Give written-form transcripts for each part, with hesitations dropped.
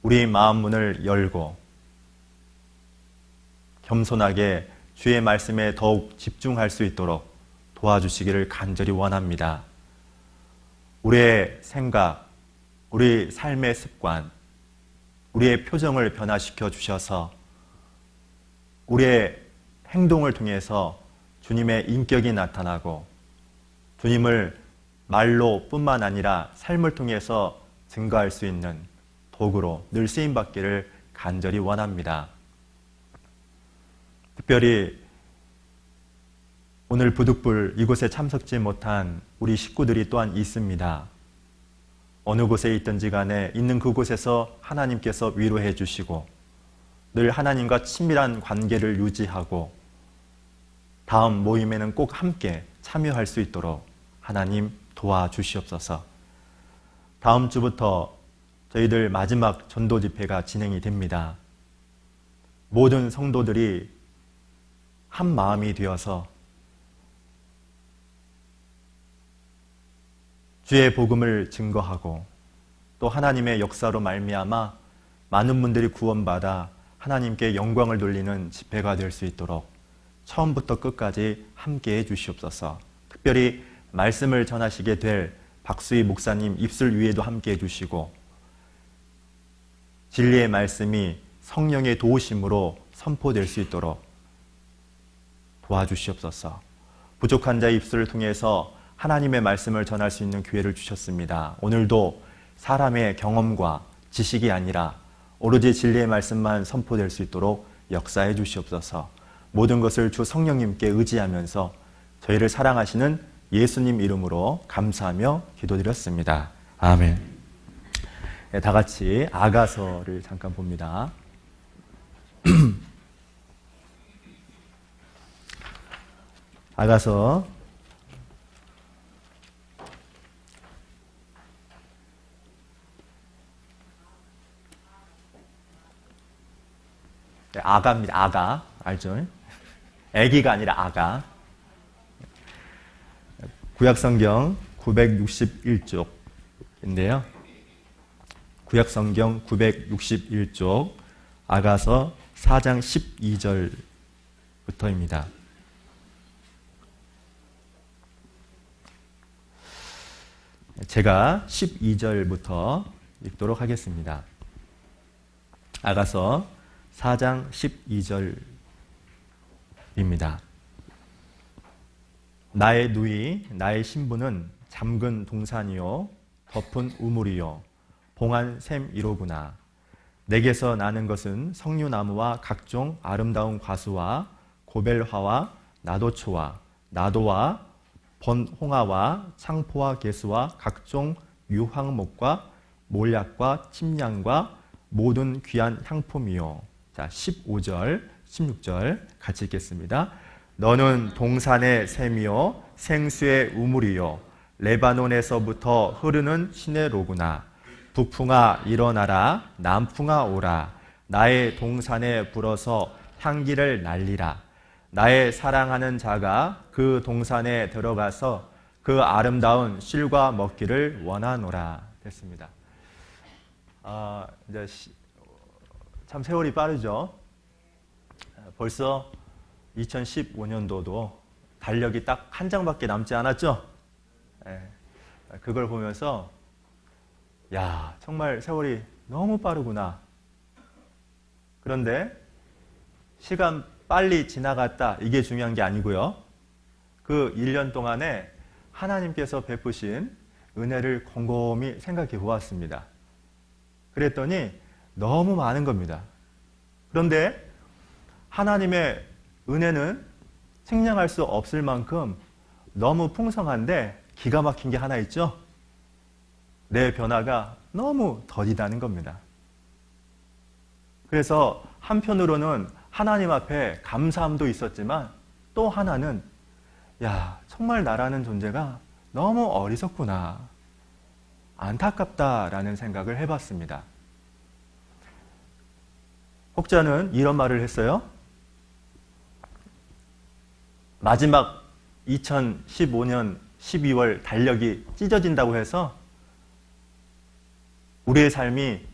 우리 마음 문을 열고 겸손하게 주의 말씀에 더욱 집중할 수 있도록 도와주시기를 간절히 원합니다. 우리의 생각, 우리 삶의 습관, 우리의 표정을 변화시켜 주셔서 우리의 행동을 통해서 주님의 인격이 나타나고 주님을 말로 뿐만 아니라 삶을 통해서 증거할 수 있는 도구로 늘 쓰임받기를 간절히 원합니다. 특별히 오늘 부득불 이곳에 참석지 못한 우리 식구들이 또한 있습니다. 어느 곳에 있든지 간에 있는 그곳에서 하나님께서 위로해 주시고 늘 하나님과 친밀한 관계를 유지하고 다음 모임에는 꼭 함께 참여할 수 있도록 하나님 도와주시옵소서. 다음 주부터 저희들 마지막 전도 집회가 진행이 됩니다. 모든 성도들이 한 마음이 되어서 주의 복음을 증거하고 또 하나님의 역사로 말미암아 많은 분들이 구원받아 하나님께 영광을 돌리는 집회가 될 수 있도록 처음부터 끝까지 함께해 주시옵소서. 특별히 말씀을 전하시게 될 박수희 목사님 입술 위에도 함께해 주시고 진리의 말씀이 성령의 도우심으로 선포될 수 있도록 도와주시옵소서. 부족한 자의 입술을 통해서 하나님의 말씀을 전할 수 있는 기회를 주셨습니다. 오늘도 사람의 경험과 지식이 아니라 오로지 진리의 말씀만 선포될 수 있도록 역사해 주시옵소서. 모든 것을 주 성령님께 의지하면서 저희를 사랑하시는 예수님 이름으로 감사하며 기도드렸습니다. 아멘. 네, 다 같이 아가서를 잠깐 봅니다. 아가서 '아가'입니다. 아가. 알죠? 애기가 아니라 아가. 구약성경 961쪽인데요. 구약성경 961쪽 아가서 4장 12절부터입니다. 제가 12절부터 읽도록 하겠습니다. 아가서 4장 12절입니다. 나의 누이, 나의 신부는 잠근 동산이요 덮은 우물이요 봉한 샘이로구나. 내게서 나는 것은 석류나무와 각종 아름다운 과수와 고벨화와 나도초와 나도와 번홍화와 창포와 개수와 각종 유황목과 몰약과 침량과 모든 귀한 향품이요. 자, 15절, 16절 같이 읽겠습니다. 너는 동산의 샘이요 생수의 우물이요 레바논에서부터 흐르는 시내로구나. 북풍아 일어나라, 남풍아 오라. 나의 동산에 불어서 향기를 날리라. 나의 사랑하는 자가 그 동산에 들어가서 그 아름다운 실과 먹기를 원하노라. 됐습니다. 이제 참 세월이 빠르죠. 벌써 2015년도도 달력이 딱 한 장밖에 남지 않았죠. 그걸 보면서 야, 정말 세월이 너무 빠르구나. 그런데 시간 빨리 지나갔다, 이게 중요한 게 아니고요. 그 1년 동안에 하나님께서 베푸신 은혜를 곰곰이 생각해 보았습니다. 그랬더니 너무 많은 겁니다. 그런데 하나님의 은혜는 측량할 수 없을 만큼 너무 풍성한데 기가 막힌 게 하나 있죠. 내 변화가 너무 더디다는 겁니다. 그래서 한편으로는 하나님 앞에 감사함도 있었지만 또 하나는 야, 정말 나라는 존재가 너무 어리석구나, 안타깝다라는 생각을 해봤습니다. 혹자는 이런 말을 했어요. 마지막 2015년 12월 달력이 찢어진다고 해서 우리의 삶이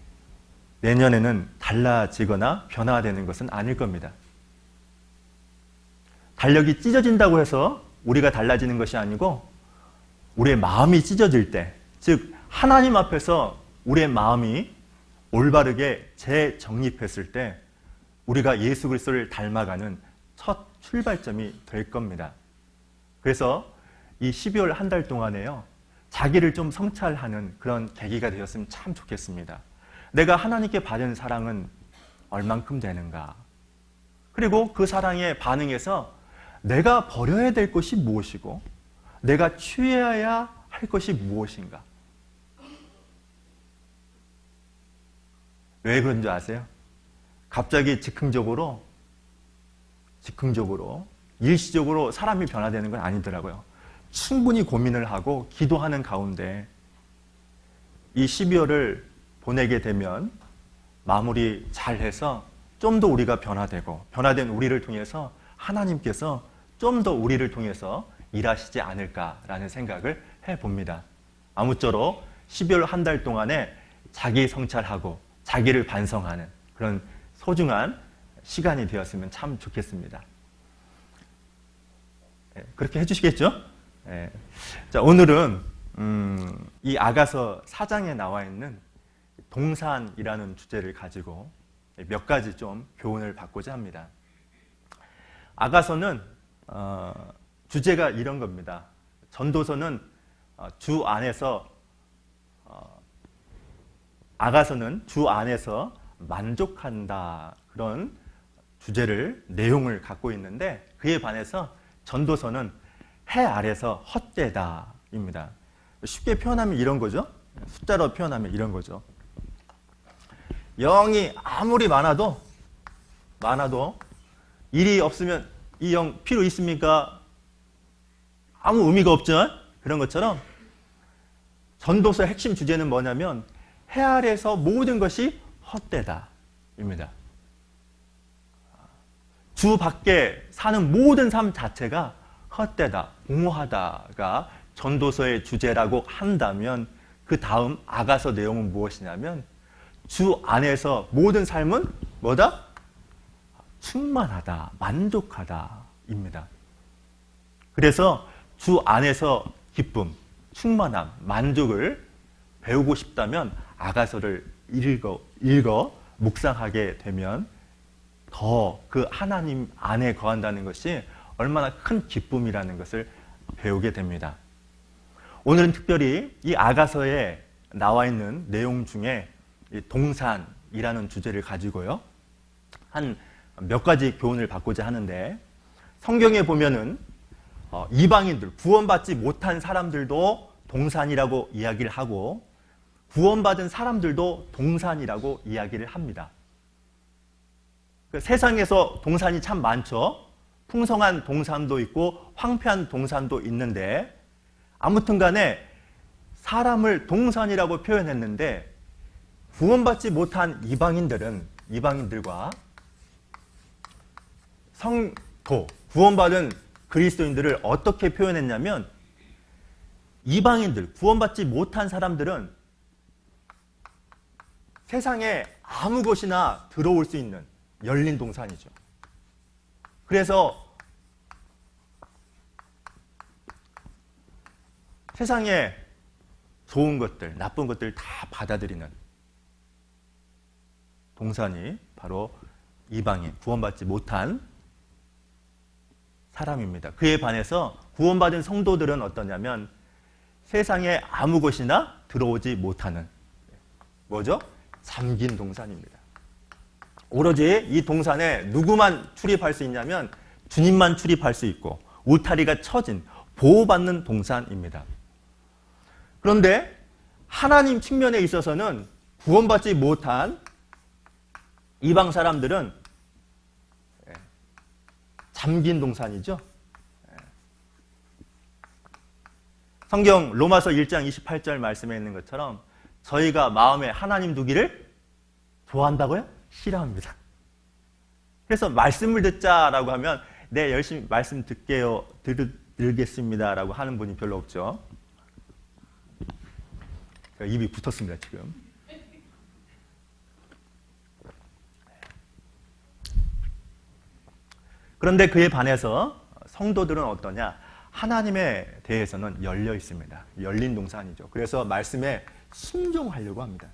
내년에는 달라지거나 변화되는 것은 아닐 겁니다. 달력이 찢어진다고 해서 우리가 달라지는 것이 아니고 우리의 마음이 찢어질 때, 즉 하나님 앞에서 우리의 마음이 올바르게 재정립했을 때 우리가 예수 그리스도를 닮아가는 첫 출발점이 될 겁니다. 그래서 이 12월 한 달 동안에요, 자기를 좀 성찰하는 그런 계기가 되었으면 참 좋겠습니다. 내가 하나님께 받은 사랑은 얼만큼 되는가? 그리고 그 사랑에 반응해서 내가 버려야 될 것이 무엇이고 내가 취해야 할 것이 무엇인가? 왜 그런 줄 아세요? 갑자기 즉흥적으로 일시적으로 사람이 변화되는 건 아니더라고요. 충분히 고민을 하고 기도하는 가운데 이 12월을 보내게 되면 마무리 잘해서 좀 더 우리가 변화되고 변화된 우리를 통해서 하나님께서 좀 더 우리를 통해서 일하시지 않을까라는 생각을 해봅니다. 아무쪼록 12월 한 달 동안에 자기 성찰하고 자기를 반성하는 그런 소중한 시간이 되었으면 참 좋겠습니다. 그렇게 해주시겠죠? 자, 오늘은 이 아가서 4장에 나와 있는 동산이라는 주제를 가지고 몇 가지 좀 교훈을 받고자 합니다. 아가서는 주제가 이런 겁니다. 전도서는 주 안에서 아가서는 주 안에서 만족한다, 그런 주제를 내용을 갖고 있는데 그에 반해서 전도서는 해 아래서 헛되다입니다. 쉽게 표현하면 이런 거죠. 숫자로 표현하면 이런 거죠. 0이 아무리 많아도 일이 없으면 이 0 필요 있습니까? 아무 의미가 없죠. 그런 것처럼 전도서의 핵심 주제는 뭐냐면 해 아래에서 모든 것이 헛되다입니다. 주 밖에 사는 모든 삶 자체가 헛되다, 공허하다가 전도서의 주제라고 한다면 그 다음 아가서 내용은 무엇이냐면 주 안에서 모든 삶은 뭐다? 충만하다, 만족하다입니다. 그래서 주 안에서 기쁨, 충만함, 만족을 배우고 싶다면 아가서를 읽어 묵상하게 되면 더 그 하나님 안에 거한다는 것이 얼마나 큰 기쁨이라는 것을 배우게 됩니다. 오늘은 특별히 이 아가서에 나와 있는 내용 중에 이 동산이라는 주제를 가지고요, 한 몇 가지 교훈을 받고자 하는데, 성경에 보면은 이방인들, 구원받지 못한 사람들도 동산이라고 이야기를 하고 구원받은 사람들도 동산이라고 이야기를 합니다. 세상에서 동산이 참 많죠. 풍성한 동산도 있고 황폐한 동산도 있는데, 아무튼 간에 사람을 동산이라고 표현했는데 구원받지 못한 이방인들과 성도, 구원받은 그리스도인들을 어떻게 표현했냐면, 이방인들, 구원받지 못한 사람들은 세상에 아무 곳이나 들어올 수 있는 열린 동산이죠. 그래서 세상에 좋은 것들, 나쁜 것들 다 받아들이는 동산이 바로 이방인, 구원받지 못한 사람입니다. 그에 반해서 구원받은 성도들은 어떠냐면 세상에 아무 곳이나 들어오지 못하는, 뭐죠? 잠긴 동산입니다. 오로지 이 동산에 누구만 출입할 수 있냐면 주님만 출입할 수 있고 울타리가 쳐진, 보호받는 동산입니다. 그런데 하나님 측면에 있어서는 구원받지 못한 이방 사람들은 잠긴 동산이죠. 성경 로마서 1장 28절 말씀에 있는 것처럼 저희가 마음에 하나님 두기를 좋아한다고요? 싫어합니다. 그래서 말씀을 듣자라고 하면 네, 열심히 말씀 들겠습니다라고 하는 분이 별로 없죠. 입이 붙었습니다, 지금. 그런데 그에 반해서 성도들은 어떠냐? 하나님에 대해서는 열려 있습니다. 열린 동산이죠. 그래서 말씀에 순종하려고 합니다.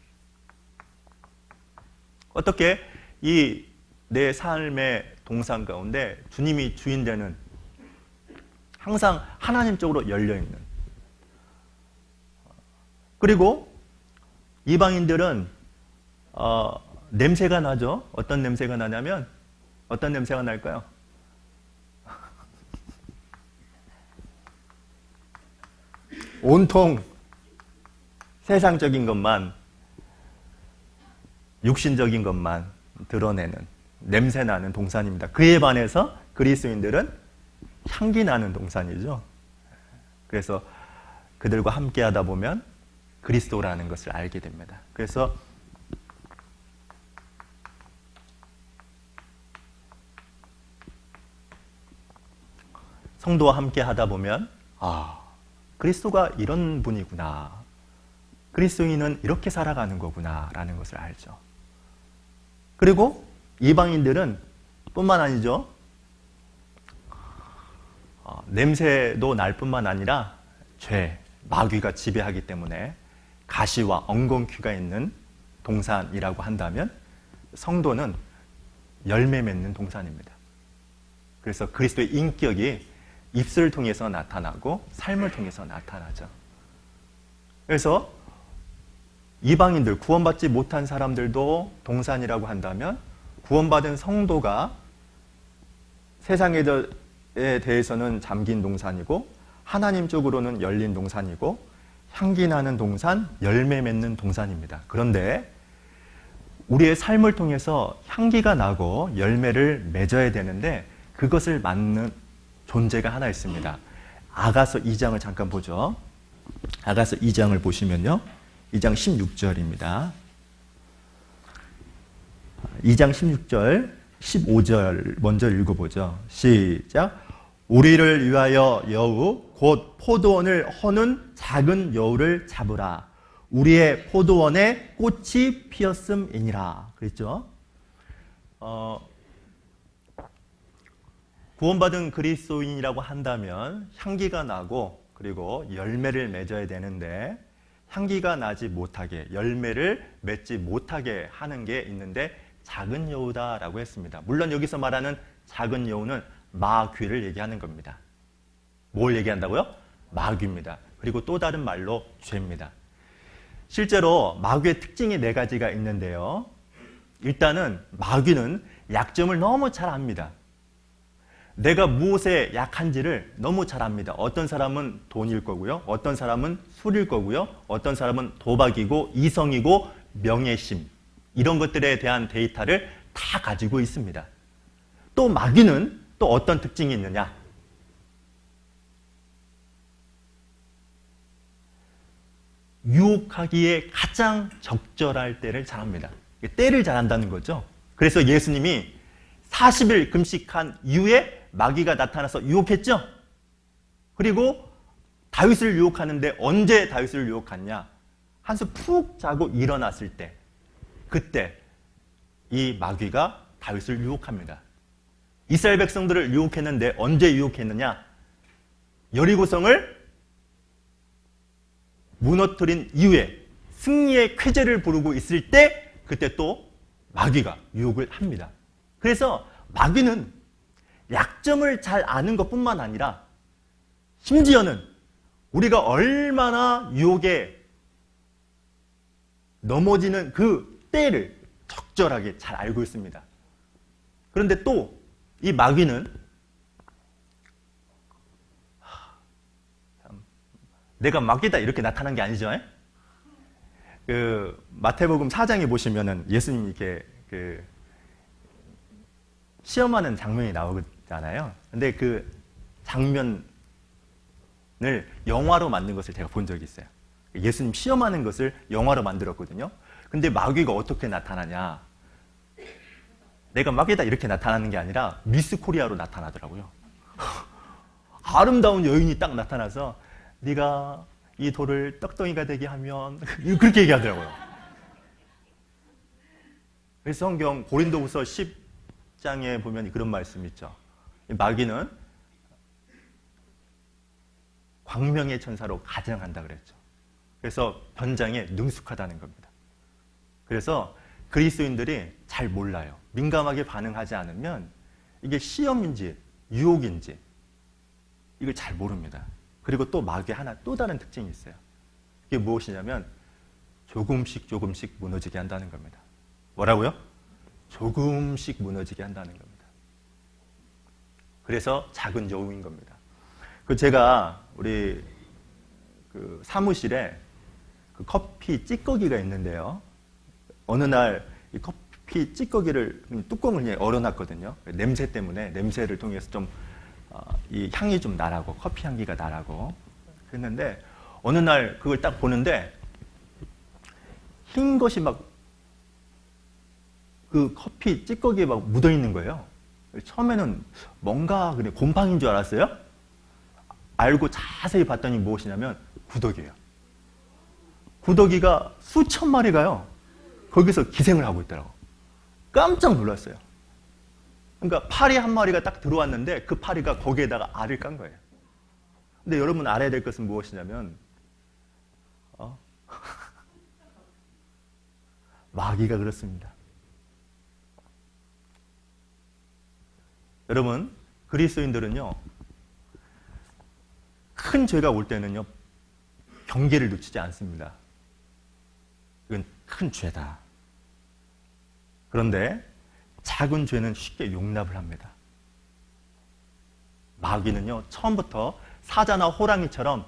어떻게 이 내 삶의 동산 가운데 주님이 주인 되는, 항상 하나님 쪽으로 열려 있는. 그리고 이방인들은 냄새가 나죠. 어떤 냄새가 나냐면, 어떤 냄새가 날까요? 온통 세상적인 것만, 육신적인 것만 드러내는 냄새나는 동산입니다. 그에 반해서 그리스도인들은 향기 나는 동산이죠. 그래서 그들과 함께 하다 보면 그리스도라는 것을 알게 됩니다. 그래서 성도와 함께 하다 보면 그리스도가 이런 분이구나, 그리스도인은 이렇게 살아가는 거구나 라는 것을 알죠. 그리고 이방인들은 뿐만 아니죠, 냄새도 날 뿐만 아니라 죄, 마귀가 지배하기 때문에 가시와 엉겅퀴가 있는 동산이라고 한다면 성도는 열매 맺는 동산입니다. 그래서 그리스도의 인격이 입술을 통해서 나타나고 삶을 통해서 나타나죠. 그래서 이방인들, 구원받지 못한 사람들도 동산이라고 한다면 구원받은 성도가 세상에 대해서는 잠긴 동산이고 하나님 쪽으로는 열린 동산이고 향기 나는 동산, 열매 맺는 동산입니다. 그런데 우리의 삶을 통해서 향기가 나고 열매를 맺어야 되는데 그것을 맡는 존재가 하나 있습니다. 아가서 2장을 잠깐 보죠. 아가서 2장을 보시면요, 2장 16절입니다. 2장 16절, 15절 먼저 읽어보죠. 시작. 우리를 위하여 여우 곧 포도원을 허는 작은 여우를 잡으라. 우리의 포도원에 꽃이 피었음이니라. 그랬죠? 구원받은 그리스도인이라고 한다면 향기가 나고 그리고 열매를 맺어야 되는데 향기가 나지 못하게, 열매를 맺지 못하게 하는 게 있는데 작은 여우다라고 했습니다. 물론 여기서 말하는 작은 여우는 마귀를 얘기하는 겁니다. 뭘 얘기한다고요? 마귀입니다. 그리고 또 다른 말로 죄입니다. 실제로 마귀의 특징이 4가지가 있는데요. 일단은 마귀는 약점을 너무 잘 압니다. 내가 무엇에 약한지를 너무 잘 압니다. 어떤 사람은 돈일 거고요. 어떤 사람은 술일 거고요. 어떤 사람은 도박이고 이성이고 명예심, 이런 것들에 대한 데이터를 다 가지고 있습니다. 또 마귀는 또 어떤 특징이 있느냐? 유혹하기에 가장 적절할 때를 잘합니다. 때를 잘한다는 거죠. 그래서 예수님이 40일 금식한 이후에 마귀가 나타나서 유혹했죠. 그리고 다윗을 유혹하는데 언제 다윗을 유혹했냐? 한숨 푹 자고 일어났을 때, 그때 이 마귀가 다윗을 유혹합니다. 이스라엘 백성들을 유혹했는데 언제 유혹했느냐? 여리고성을 무너뜨린 이후에 승리의 쾌제를 부르고 있을 때, 그때 또 마귀가 유혹을 합니다. 그래서 마귀는 약점을 잘 아는 것뿐만 아니라 심지어는 우리가 얼마나 유혹에 넘어지는 그 때를 적절하게 잘 알고 있습니다. 그런데 또 이 마귀는 내가 마귀다 이렇게 나타난 게 아니죠. 마태복음 4장에 보시면은 예수님이 이렇게 시험하는 장면이 나오잖아요. 근데 그 장면을 영화로 만든 것을 제가 본 적이 있어요. 예수님 시험하는 것을 영화로 만들었거든요. 근데 마귀가 어떻게 나타나냐? 내가 마귀다 이렇게 나타나는 게 아니라 미스 코리아로 나타나더라고요. 아름다운 여인이 딱 나타나서 네가 이 돌을 떡덩이가 되게 하면 그렇게 얘기하더라고요. 그래서 성경 고린도후서 10장에 보면 그런 말씀이 있죠. 마귀는 광명의 천사로 가정한다 그랬죠. 그래서 변장에 능숙하다는 겁니다. 그래서 그리스도인들이 잘 몰라요. 민감하게 반응하지 않으면 이게 시험인지 유혹인지 이걸 잘 모릅니다. 그리고 또 마귀의 하나 또 다른 특징이 있어요. 이게 무엇이냐면 조금씩 무너지게 한다는 겁니다. 뭐라고요? 조금씩 무너지게 한다는 겁니다. 그래서 작은 여우인 겁니다. 제가 우리 그 사무실에 그 커피 찌꺼기가 있는데요. 어느 날 이 커피 찌꺼기를 뚜껑을 그냥 얼어놨거든요. 냄새 때문에 냄새를 통해서 좀 이 향이 좀 나라고, 커피 향기가 나라고 했는데 어느 날 그걸 딱 보는데 흰 것이 막 그 커피 찌꺼기에 막 묻어 있는 거예요. 처음에는 뭔가 그냥 곰팡이인 줄 알았어요. 알고 자세히 봤더니 무엇이냐면 구더기예요. 구더기가 수천 마리가요. 거기서 기생을 하고 있더라고. 깜짝 놀랐어요. 그러니까 파리 한 마리가 딱 들어왔는데 그 파리가 거기에다가 알을 깐 거예요. 근데 여러분 알아야 될 것은 무엇이냐면 마귀가 그렇습니다. 여러분 그리스도인들은요 큰 죄가 올 때는요 경계를 놓치지 않습니다. 이건 큰 죄다. 그런데 작은 죄는 쉽게 용납을 합니다. 마귀는요 처음부터 사자나 호랑이처럼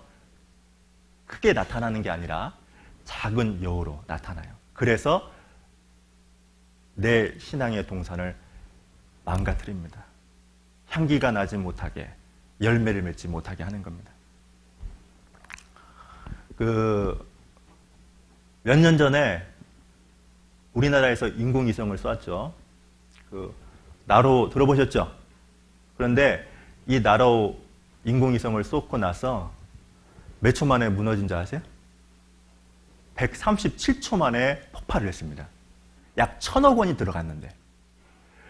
크게 나타나는 게 아니라 작은 여우로 나타나요. 그래서 내 신앙의 동산을 망가뜨립니다. 향기가 나지 못하게, 열매를 맺지 못하게 하는 겁니다. 몇 년 전에 우리나라에서 인공위성을 쐈죠. 나로 들어보셨죠? 그런데 이 나로 인공위성을 쏟고 나서 몇 초 만에 무너진 줄 아세요? 137초 만에 폭발을 했습니다. 약 1,000억 원이 들어갔는데.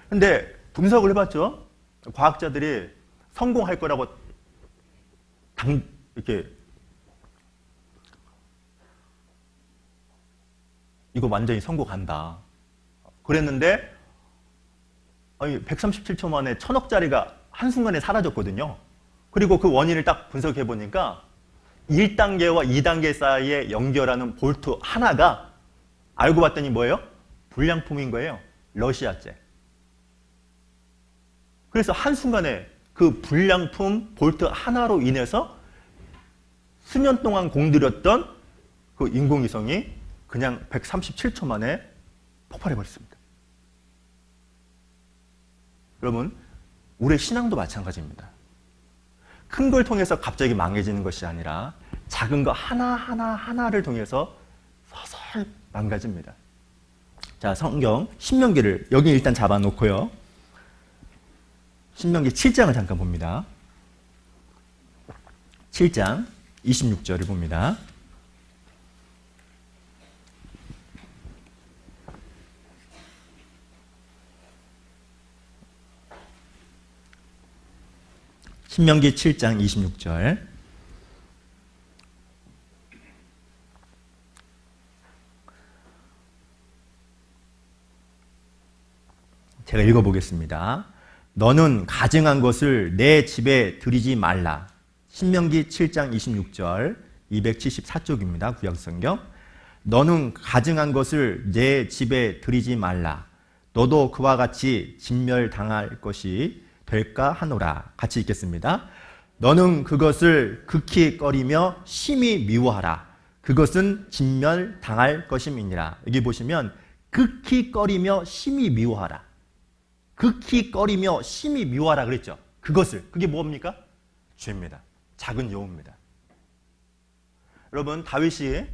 근데 분석을 해봤죠? 과학자들이 성공할 거라고 이렇게 이거 완전히 성공한다. 그랬는데 137초 만에 1,000억짜리가 한순간에 사라졌거든요. 그리고 그 원인을 딱 분석해 보니까 1단계와 2단계 사이에 연결하는 볼트 하나가 알고 봤더니 뭐예요? 불량품인 거예요. 러시아제. 그래서 한순간에 그 불량품 볼트 하나로 인해서 수년 동안 공들였던 그 인공위성이 그냥 137초 만에 폭발해버렸습니다. 여러분, 우리의 신앙도 마찬가지입니다. 큰 걸 통해서 갑자기 망해지는 것이 아니라 작은 거 하나를 통해서 서서히 망가집니다. 자, 성경 신명기를 여기 일단 잡아놓고요. 신명기 7장을 잠깐 봅니다. 7장 26절을 봅니다. 신명기 7장 26절. 제가 읽어보겠습니다. 너는 가증한 것을 내 집에 들이지 말라. 신명기 7장 26절 274쪽입니다. 구약성경. 너는 가증한 것을 내 집에 들이지 말라. 너도 그와 같이 진멸당할 것이 될까 하노라. 같이 읽겠습니다. 너는 그것을 극히 꺼리며 심히 미워하라. 그것은 진멸당할 것임이니라. 여기 보시면 극히 꺼리며 심히 미워하라. 극히 꺼리며 심히 미워하라 그랬죠. 그게 뭡니까? 죄입니다. 작은 여우입니다. 여러분, 다윗이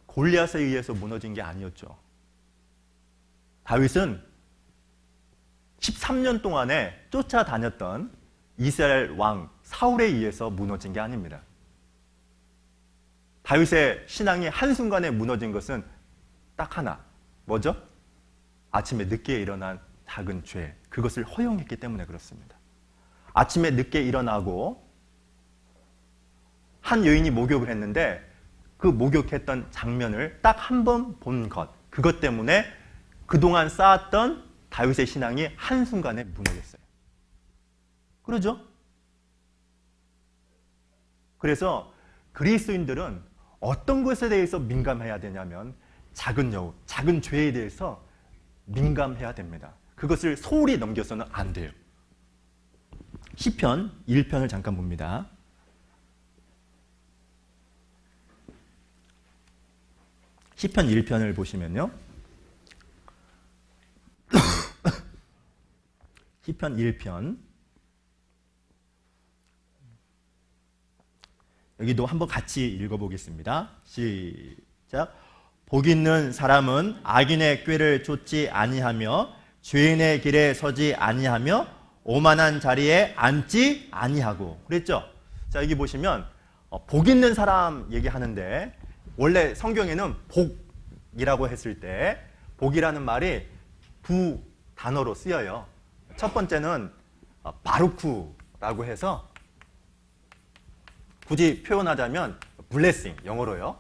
골리앗에 의해서 무너진 게 아니었죠. 다윗은 13년 동안에 쫓아다녔던 이스라엘 왕 사울에 의해서 무너진 게 아닙니다. 다윗의 신앙이 한순간에 무너진 것은 딱 하나. 뭐죠? 아침에 늦게 일어난 작은 죄, 그것을 허용했기 때문에 그렇습니다. 아침에 늦게 일어나고 한 여인이 목욕을 했는데 그 목욕했던 장면을 딱 한 번 본 것, 그것 때문에 그동안 쌓았던 다윗의 신앙이 한순간에 무너졌어요. 그러죠? 그래서 그리스도인들은 어떤 것에 대해서 민감해야 되냐면 작은 여우, 작은 죄에 대해서 민감해야 됩니다. 그것을 소홀히 넘겨서는 안 돼요. 시편 1편을 잠깐 봅니다. 시편 1편을 보시면요. 시편 1편 여기도 한번 같이 읽어보겠습니다. 시작. 복 있는 사람은 악인의 꾀를 쫓지 아니하며 죄인의 길에 서지 아니하며 오만한 자리에 앉지 아니하고 그랬죠? 자, 여기 보시면 복 있는 사람 얘기하는데 원래 성경에는 복이라고 했을 때 복이라는 말이 두 단어로 쓰여요. 첫 번째는 바루크라고 해서 굳이 표현하자면 blessing, 영어로요.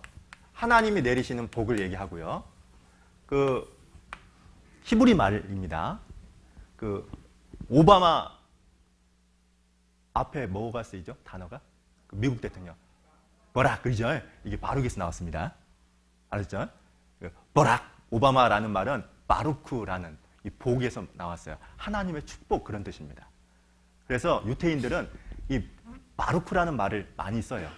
하나님이 내리시는 복을 얘기하고요. 그 히브리 말입니다. 그 오바마 앞에 뭐가 쓰이죠? 단어가? 그 미국 대통령. 버락, 그죠? 이게 바룩에서 나왔습니다. 알았죠? 버락, 오바마라는 말은 바루크라는 이 복에서 나왔어요. 하나님의 축복, 그런 뜻입니다. 그래서 유태인들은 이 바루크라는 말을 많이 써요.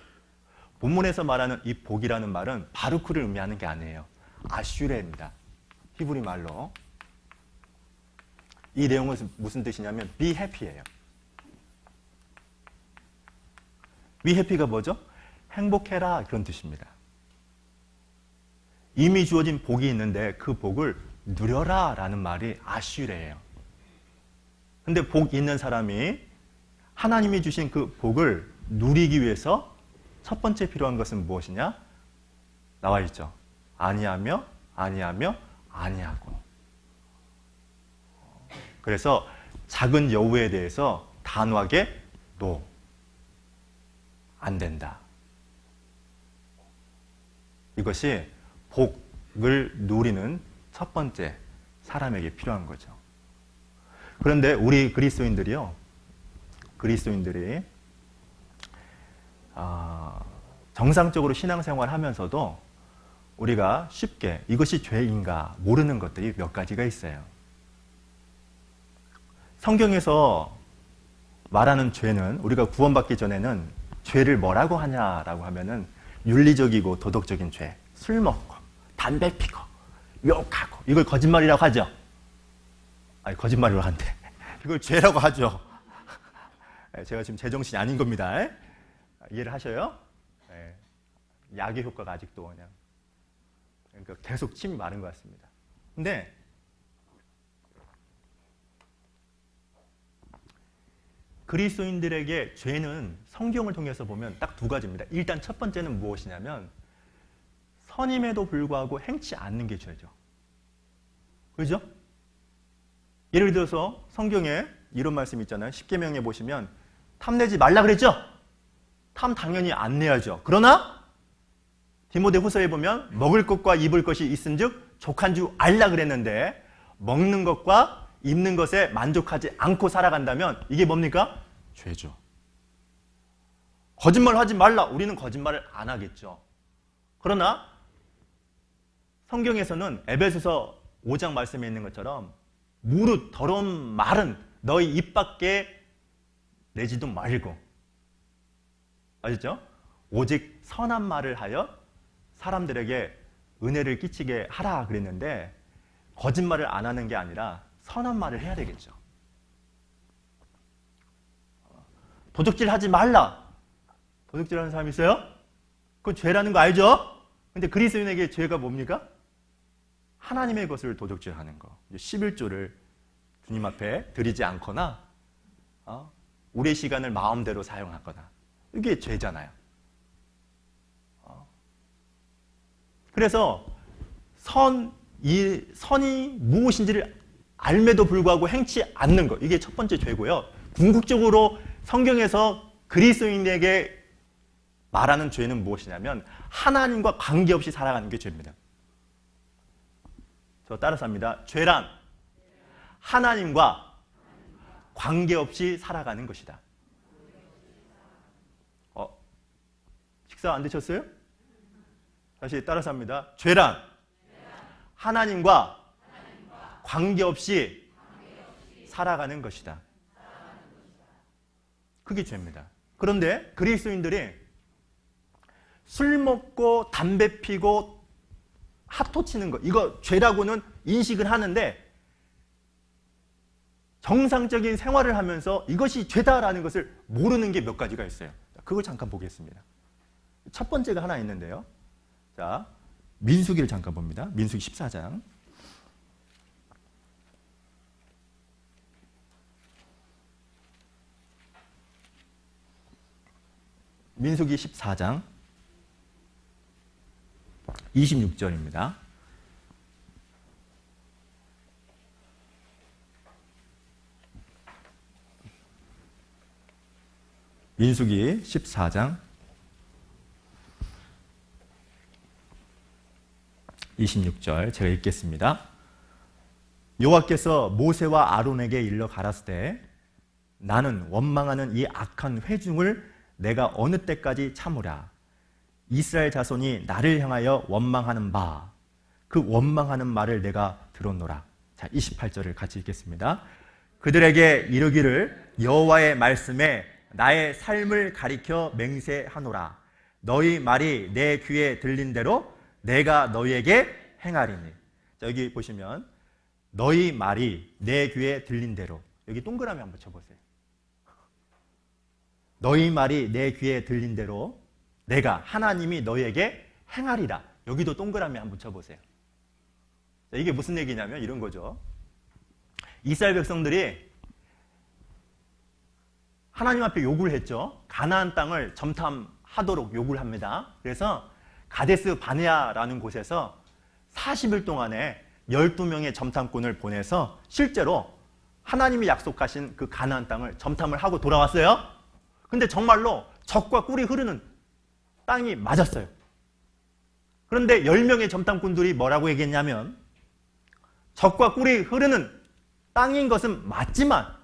본문에서 말하는 이 복이라는 말은 바루크를 의미하는 게 아니에요. 아슈레입니다. 히브리 말로. 이 내용은 무슨 뜻이냐면 be happy예요. be happy가 뭐죠? 행복해라, 그런 뜻입니다. 이미 주어진 복이 있는데 그 복을 누려라 라는 말이 아슈레예요. 근데 복 있는 사람이 하나님이 주신 그 복을 누리기 위해서 첫 번째 필요한 것은 무엇이냐? 나와 있죠. 아니하며 아니하며 아니하고. 그래서 작은 여우에 대해서 단호하게 no, 안 된다. 이것이 복을 누리는 첫 번째 사람에게 필요한 거죠. 그런데 우리 그리스도인들이 정상적으로 신앙생활 하면서도 우리가 쉽게 이것이 죄인가 모르는 것들이 몇 가지가 있어요. 성경에서 말하는 죄는 우리가 구원받기 전에는 죄를 뭐라고 하냐라고 하면은 윤리적이고 도덕적인 죄, 술 먹고 담배 피고 욕하고 이걸 거짓말이라고 하죠. 아니, 거짓말이라고 한대. 이걸 죄라고 하죠. 제가 지금 제정신이 아닌 겁니다. 이해를 하셔요? 약의 효과가 아직도 그냥 그러니까 계속 침이 마른 것 같습니다. 근데 그리스도인들에게 죄는 성경을 통해서 보면 딱 두 가지입니다. 일단 첫 번째는 무엇이냐면 선임에도 불구하고 행치 않는 게 죄죠. 그렇죠? 예를 들어서 성경에 이런 말씀 있잖아요. 십계명에 보시면 탐내지 말라 그랬죠? 탐 당연히 안 내야죠. 그러나 디모데후서에 보면 먹을 것과 입을 것이 있은즉 족한 줄 알라 그랬는데 먹는 것과 입는 것에 만족하지 않고 살아간다면 이게 뭡니까? 죄죠. 거짓말 하지 말라. 우리는 거짓말을 안 하겠죠. 그러나 성경에서는 에베소서 5장 말씀에 있는 것처럼 무릇 더러운 말은 너희 입 밖에 내지도 말고, 아시죠? 오직 선한 말을 하여 사람들에게 은혜를 끼치게 하라 그랬는데 거짓말을 안 하는 게 아니라 선한 말을 해야 되겠죠. 도둑질 하지 말라. 도둑질하는 사람이 있어요? 그건 죄라는 거 알죠? 근데 그리스도인에게 죄가 뭡니까? 하나님의 것을 도둑질하는 거. 11조를 주님 앞에 드리지 않거나 우리의 시간을 마음대로 사용하거나, 이게 죄잖아요. 그래서 이 선이 무엇인지를 알매도 불구하고 행치 않는 것. 이게 첫 번째 죄고요. 궁극적으로 성경에서 그리스도인에게 말하는 죄는 무엇이냐면 하나님과 관계없이 살아가는 게 죄입니다. 저 따라서 합니다. 죄란 하나님과 관계없이 살아가는 것이다. 식사 안 드셨어요? 다시 따라서 합니다. 죄란 하나님과 관계없이 살아가는 것이다. 그게 죄입니다. 그런데 그리스도인들이 술 먹고 담배 피고 핫토 치는 거, 이거 죄라고는 인식을 하는데 정상적인 생활을 하면서 이것이 죄다라는 것을 모르는 게 몇 가지가 있어요. 그걸 잠깐 보겠습니다. 첫 번째가 하나 있는데요. 자, 민수기를 잠깐 봅니다. 민수기 14장. 민수기 14장 26절입니다. 민수기 14장 26절 제가 읽겠습니다. 여호와께서 모세와 아론에게 일러 가라사대 나는 원망하는 이 악한 회중을 내가 어느 때까지 참으랴. 이스라엘 자손이 나를 향하여 원망하는 바 그 원망하는 말을 내가 들었노라. 자, 28절을 같이 읽겠습니다. 그들에게 이르기를 여호와의 말씀에 나의 삶을 가리켜 맹세하노라. 너희 말이 내 귀에 들린 대로 내가 너희에게 행하리니. 자, 여기 보시면 너희 말이 내 귀에 들린 대로, 여기 동그라미 한번 쳐보세요. 너희 말이 내 귀에 들린 대로 내가 하나님이 너희에게 행하리라. 여기도 동그라미 한번 쳐보세요. 자, 이게 무슨 얘기냐면 이런 거죠. 이스라엘 백성들이 하나님 앞에 요구를 했죠. 가나안 땅을 점탐하도록 요구를 합니다. 그래서 가데스 바네아라는 곳에서 40일 동안에 12명의 점탐꾼을 보내서 실제로 하나님이 약속하신 그 가나안 땅을 점탐을 하고 돌아왔어요. 근데 정말로 적과 꿀이 흐르는 땅이 맞았어요. 그런데 10명의 점탐꾼들이 뭐라고 얘기했냐면 적과 꿀이 흐르는 땅인 것은 맞지만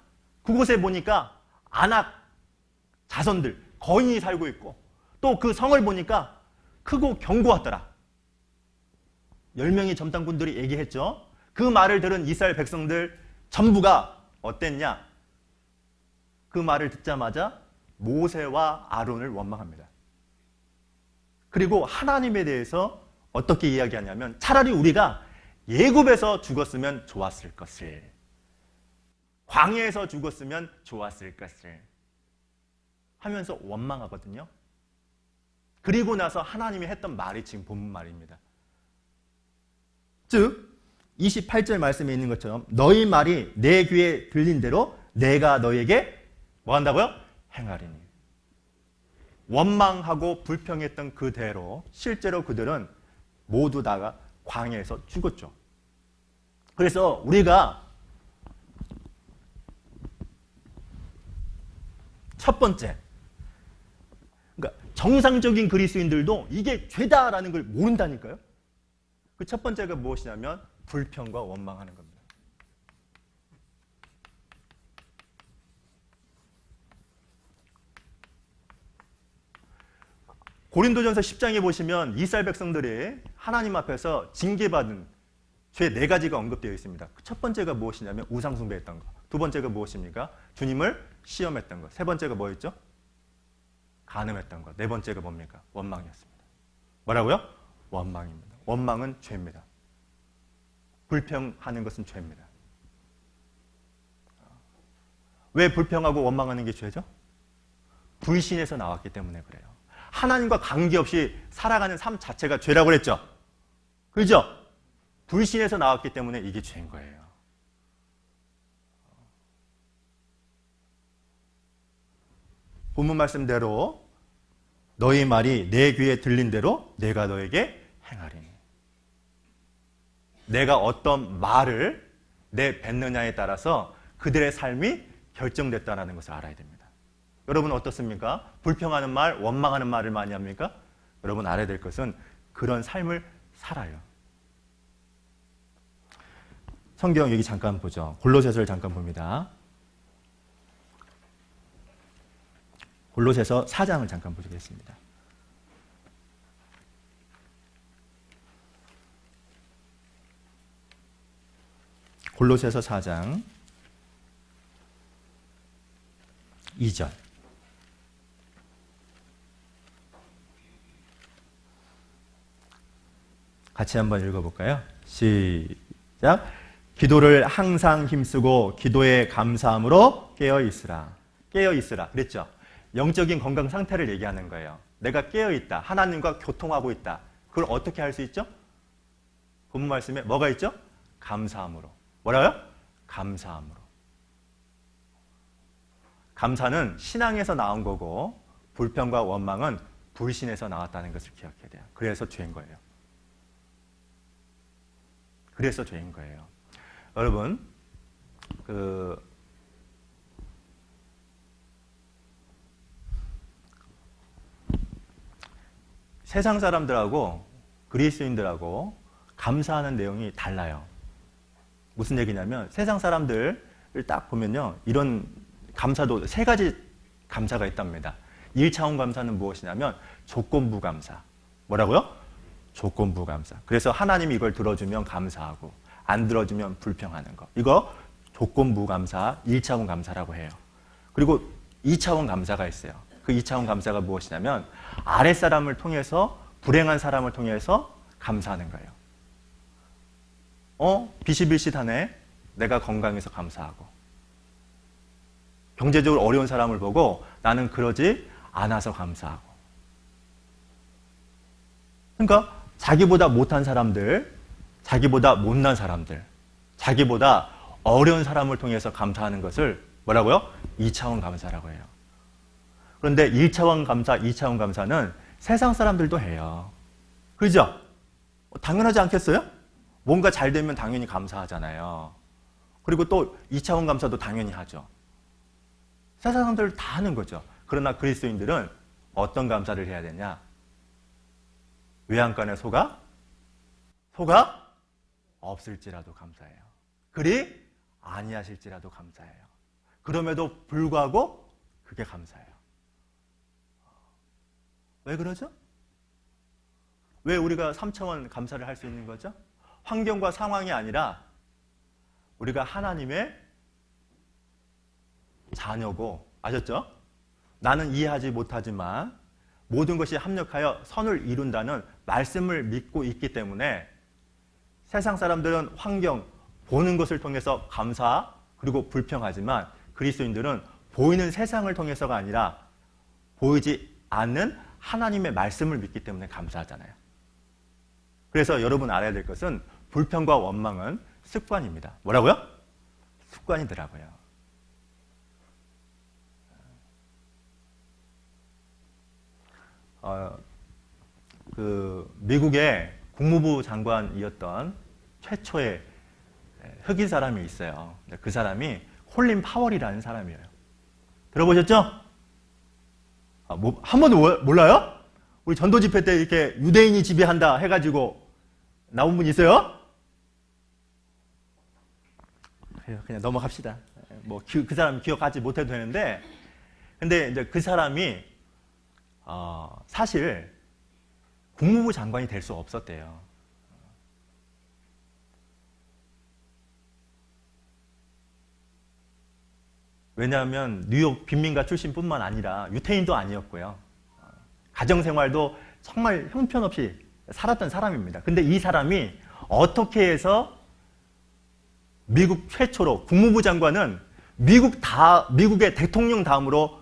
그곳에 보니까 아낙 자손들, 거인이 살고 있고 또 그 성을 보니까 크고 견고하더라. 10명의 점탐꾼들이 얘기했죠. 그 말을 들은 이스라엘 백성들 전부가 어땠냐? 그 말을 듣자마자 모세와 아론을 원망합니다. 그리고 하나님에 대해서 어떻게 이야기하냐면 차라리 우리가 예굽에서 죽었으면 좋았을 것을, 광야에서 죽었으면 좋았을 것을 하면서 원망하거든요. 그리고 나서 하나님이 했던 말이 지금 본문 말입니다. 즉 28절 말씀에 있는 것처럼 너희 말이 내 귀에 들린 대로 내가 너에게 뭐 한다고요? 행하리니. 원망하고 불평했던 그대로 실제로 그들은 모두 다가 광야에서 죽었죠. 그래서 우리가 첫 번째, 그러니까 정상적인 그리스도인들도 이게 죄다라는 걸 모른다니까요. 그 첫 번째가 무엇이냐면 불평과 원망하는 겁니다. 고린도전서 10장에 보시면 이스라엘 백성들이 하나님 앞에서 징계받은 죄 4가지가 언급되어 있습니다. 첫 번째가 무엇이냐면 우상숭배했던 것. 두 번째가 무엇입니까? 주님을 시험했던 것. 세 번째가 뭐였죠? 간음했던 것. 네 번째가 뭡니까? 원망이었습니다. 뭐라고요? 원망입니다. 원망은 죄입니다. 불평하는 것은 죄입니다. 왜 불평하고 원망하는 게 죄죠? 불신에서 나왔기 때문에 그래요. 하나님과 관계없이 살아가는 삶 자체가 죄라고 그랬죠? 그죠? 불신에서 나왔기 때문에 이게 죄인 거예요. 본문 말씀대로 너희 말이 내 귀에 들린 대로 내가 너에게 행하리니. 내가 어떤 말을 내뱉느냐에 따라서 그들의 삶이 결정됐다는 것을 알아야 됩니다. 여러분 어떻습니까? 불평하는 말, 원망하는 말을 많이 합니까? 여러분 알아야 될 것은 그런 삶을 살아요. 성경 여기 잠깐 보죠. 골로새서를 잠깐 봅니다. 골로새서 4장을 잠깐 보시겠습니다. 골로새서 4장 2절. 같이 한번 읽어볼까요? 시작. 기도를 항상 힘쓰고 기도에 감사함으로 깨어있으라. 깨어있으라. 그랬죠? 영적인 건강 상태를 얘기하는 거예요. 내가 깨어있다. 하나님과 교통하고 있다. 그걸 어떻게 할 수 있죠? 본문 말씀에 뭐가 있죠? 감사함으로. 뭐라고요? 감사함으로. 감사는 신앙에서 나온 거고 불평과 원망은 불신에서 나왔다는 것을 기억해야 돼요. 그래서 죄인 거예요. 그래서 죄인 거예요. 여러분, 세상 사람들하고 그리스도인들하고 감사하는 내용이 달라요. 무슨 얘기냐면 세상 사람들을 딱 보면요. 이런 감사도 세 가지 감사가 있답니다. 1차원 감사는 무엇이냐면 조건부 감사. 뭐라고요? 조건부 감사. 그래서 하나님이 이걸 들어주면 감사하고 안 들어주면 불평하는 거. 이거 조건부 감사, 1차원 감사라고 해요. 그리고 2차원 감사가 있어요. 그 2차원 감사가 무엇이냐면 아랫사람을 통해서 불행한 사람을 통해서 감사하는 거예요. 비실비실하네. 내가 건강해서 감사하고. 경제적으로 어려운 사람을 보고 나는 그러지 않아서 감사하고. 그러니까 자기보다 못한 사람들, 자기보다 못난 사람들, 자기보다 어려운 사람을 통해서 감사하는 것을 뭐라고요? 2차원 감사라고 해요. 그런데 1차원 감사, 2차원 감사는 세상 사람들도 해요. 그죠? 당연하지 않겠어요? 뭔가 잘 되면 당연히 감사하잖아요. 그리고 또 2차원 감사도 당연히 하죠. 세상 사람들 다 하는 거죠. 그러나 그리스도인들은 어떤 감사를 해야 되냐? 외양간에 소가 없을지라도 감사해요. 그리 아니하실지라도 감사해요. 그럼에도 불구하고 그게 감사해요. 왜 그러죠? 왜 우리가 3차원 감사를 할 수 있는 거죠? 환경과 상황이 아니라 우리가 하나님의 자녀고, 아셨죠? 나는 이해하지 못하지만 모든 것이 합력하여 선을 이룬다는 말씀을 믿고 있기 때문에 세상 사람들은 환경, 보는 것을 통해서 감사 그리고 불평하지만 그리스도인들은 보이는 세상을 통해서가 아니라 보이지 않는 하나님의 말씀을 믿기 때문에 감사하잖아요. 그래서 여러분 알아야 될 것은 불평과 원망은 습관입니다. 뭐라고요? 습관이더라고요. 미국의 국무부 장관이었던 최초의 흑인 사람이 있어요. 그 사람이 콜린 파월이라는 사람이에요. 들어보셨죠? 한 번도 몰라요? 우리 전도 집회 때 이렇게 유대인이 지배한다 해가지고 나온 분 있어요? 그냥 넘어갑시다. 뭐 그 사람 기억하지 못해도 되는데, 근데 이제 그 사람이 사실 국무부 장관이 될 수 없었대요. 왜냐하면 뉴욕 빈민가 출신뿐만 아니라 유태인도 아니었고요. 가정생활도 정말 형편없이 살았던 사람입니다. 근데 이 사람이 어떻게 해서 미국 최초로 국무부 장관은 미국의 대통령 다음으로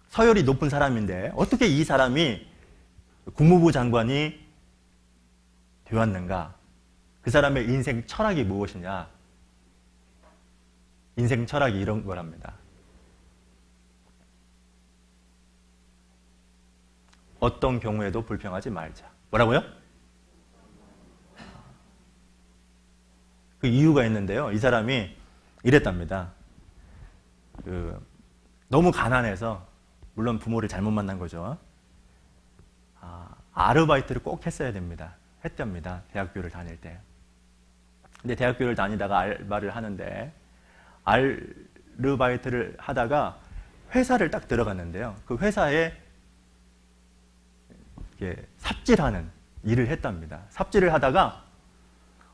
서열이 높은 사람인데 어떻게 이 사람이 국무부 장관이 되었는가? 그 사람의 인생 철학이 무엇이냐? 인생 철학이 이런 거랍니다. 어떤 경우에도 불평하지 말자. 뭐라고요? 그 이유가 있는데요. 이 사람이 이랬답니다. 너무 가난해서, 물론 부모를 잘못 만난 거죠. 아르바이트를 꼭 했어야 됩니다. 했답니다. 대학교를 다닐 때. 근데 대학교를 다니다가 알바를 하는데, 아르바이트를 하다가 회사를 딱 들어갔는데요. 그 회사에 삽질하는 일을 했답니다. 삽질을 하다가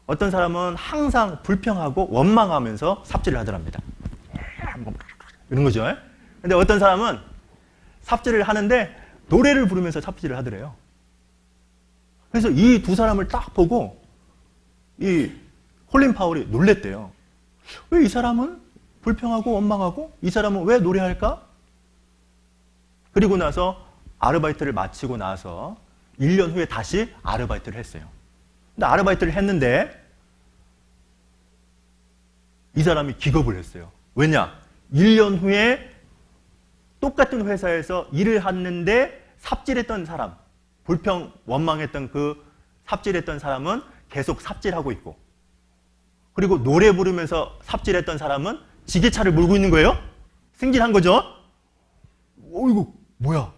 어떤 사람은 항상 불평하고 원망하면서 삽질을 하더랍니다. 이런 거죠. 근데 어떤 사람은 삽질을 하는데 노래를 부르면서 삽질을 하더래요. 그래서 이 두 사람을 딱 보고 이 콜린 파울이 놀랬대요. 왜 이 사람은 불평하고 원망하고 이 사람은 왜 노래할까? 그리고 나서 아르바이트를 마치고 나서 1년 후에 다시 아르바이트를 했어요. 근데 아르바이트를 했는데 이 사람이 기겁을 했어요. 왜냐? 1년 후에 똑같은 회사에서 일을 하는데 삽질했던 사람, 불평, 원망했던 그 삽질했던 사람은 계속 삽질하고 있고, 그리고 노래 부르면서 삽질했던 사람은 지게차를 몰고 있는 거예요? 승진한 거죠? 이거 뭐야?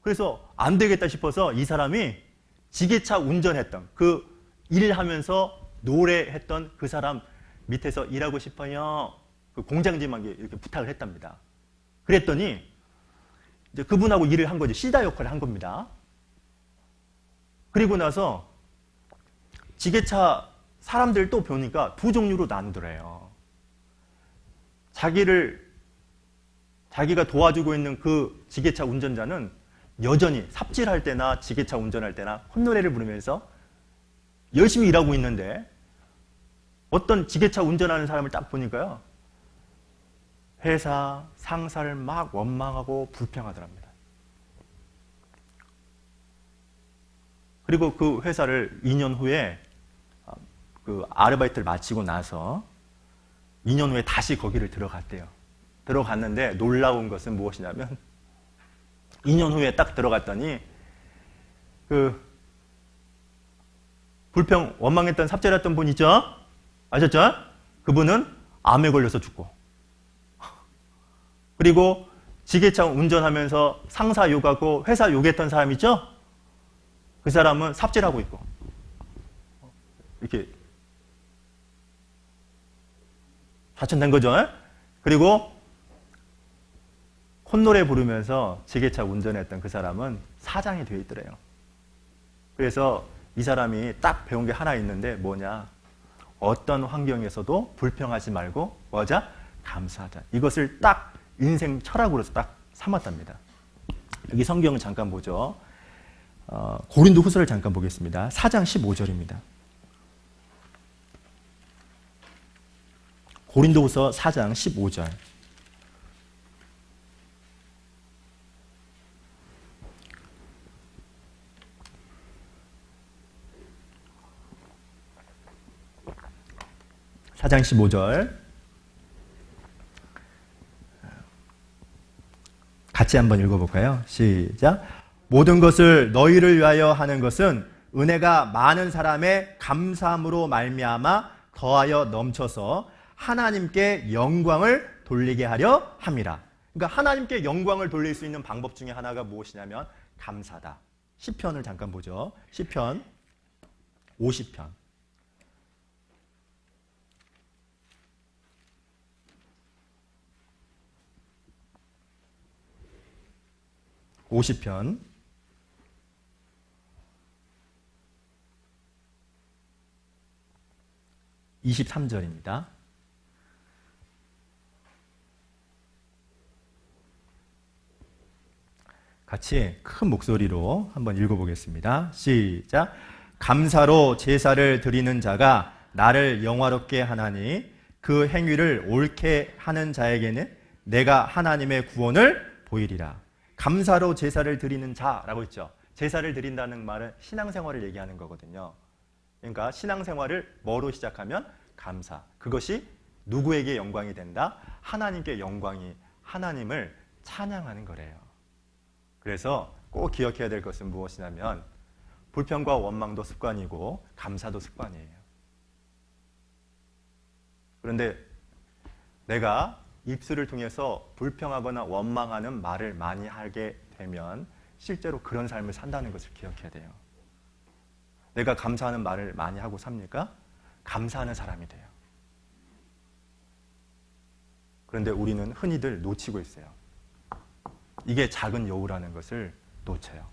그래서 안 되겠다 싶어서 이 사람이 지게차 운전했던, 그 일을 하면서 노래했던 그 사람 밑에서 일하고 싶어요. 그 공장장에게 이렇게 부탁을 했답니다. 그랬더니 이제 그분하고 일을 한 거죠. 시다 역할을 한 겁니다. 그리고 나서 지게차 사람들 또 보니까 두 종류로 나누더래요. 자기가 도와주고 있는 그 지게차 운전자는 여전히 삽질할 때나 지게차 운전할 때나 콧노래를 부르면서 열심히 일하고 있는데, 어떤 지게차 운전하는 사람을 딱 보니까요, 회사 상사를 막 원망하고 불평하더랍니다. 그리고 그 회사를 2년 후에 그 아르바이트를 마치고 나서 2년 후에 다시 거기를 들어갔대요. 들어갔는데 놀라운 것은 무엇이냐면 2년 후에 딱 들어갔더니 그 불평 원망했던 삽질했던 분 있죠? 아셨죠? 그분은 암에 걸려서 죽고, 그리고 지게차 운전하면서 상사 욕하고 회사 욕했던 사람 있죠? 그 사람은 삽질하고 있고, 이렇게 좌천된 거죠. 그리고 콧노래 부르면서 지게차 운전했던 그 사람은 사장이 되어 있더래요. 그래서 이 사람이 딱 배운 게 하나 있는데 뭐냐? 어떤 환경에서도 불평하지 말고 뭐자? 감사하자. 이것을 딱 인생 철학으로서 딱 삼았답니다. 여기 성경을 잠깐 보죠. 고린도 후서를 잠깐 보겠습니다. 4장 15절입니다. 고린도 후서 4장 15절. (4장 15절) 같이 한번 읽어볼까요? 시작. 모든 것을 너희를 위하여 하는 것은 은혜가 많은 사람의 감사함으로 말미암아 더하여 넘쳐서 하나님께 영광을 돌리게 하려 함이라. 그러니까 하나님께 영광을 돌릴 수 있는 방법 중에 하나가 무엇이냐면 감사다. 시편을 잠깐 보죠. 시편 50편. (50편) 23절입니다. 같이 큰 목소리로 한번 읽어보겠습니다. 시작. 감사로 제사를 드리는 자가 나를 영화롭게 하나니 그 행위를 옳게 하는 자에게는 내가 하나님의 구원을 보이리라. 감사로 제사를 드리는 자라고 했죠. 제사를 드린다는 말은 신앙생활을 얘기하는 거거든요. 그러니까 신앙생활을 뭐로 시작하면 감사. 그것이 누구에게 영광이 된다? 하나님께 영광이, 하나님을 찬양하는 거래요. 그래서 꼭 기억해야 될 것은 무엇이냐면 불평과 원망도 습관이고 감사도 습관이에요. 그런데 내가 입술을 통해서 불평하거나 원망하는 말을 많이 하게 되면 실제로 그런 삶을 산다는 것을 기억해야 돼요. 내가 감사하는 말을 많이 하고 삽니까? 감사하는 사람이 돼요. 그런데 우리는 흔히들 놓치고 있어요. 이게 작은 여우라는 것을 놓쳐요.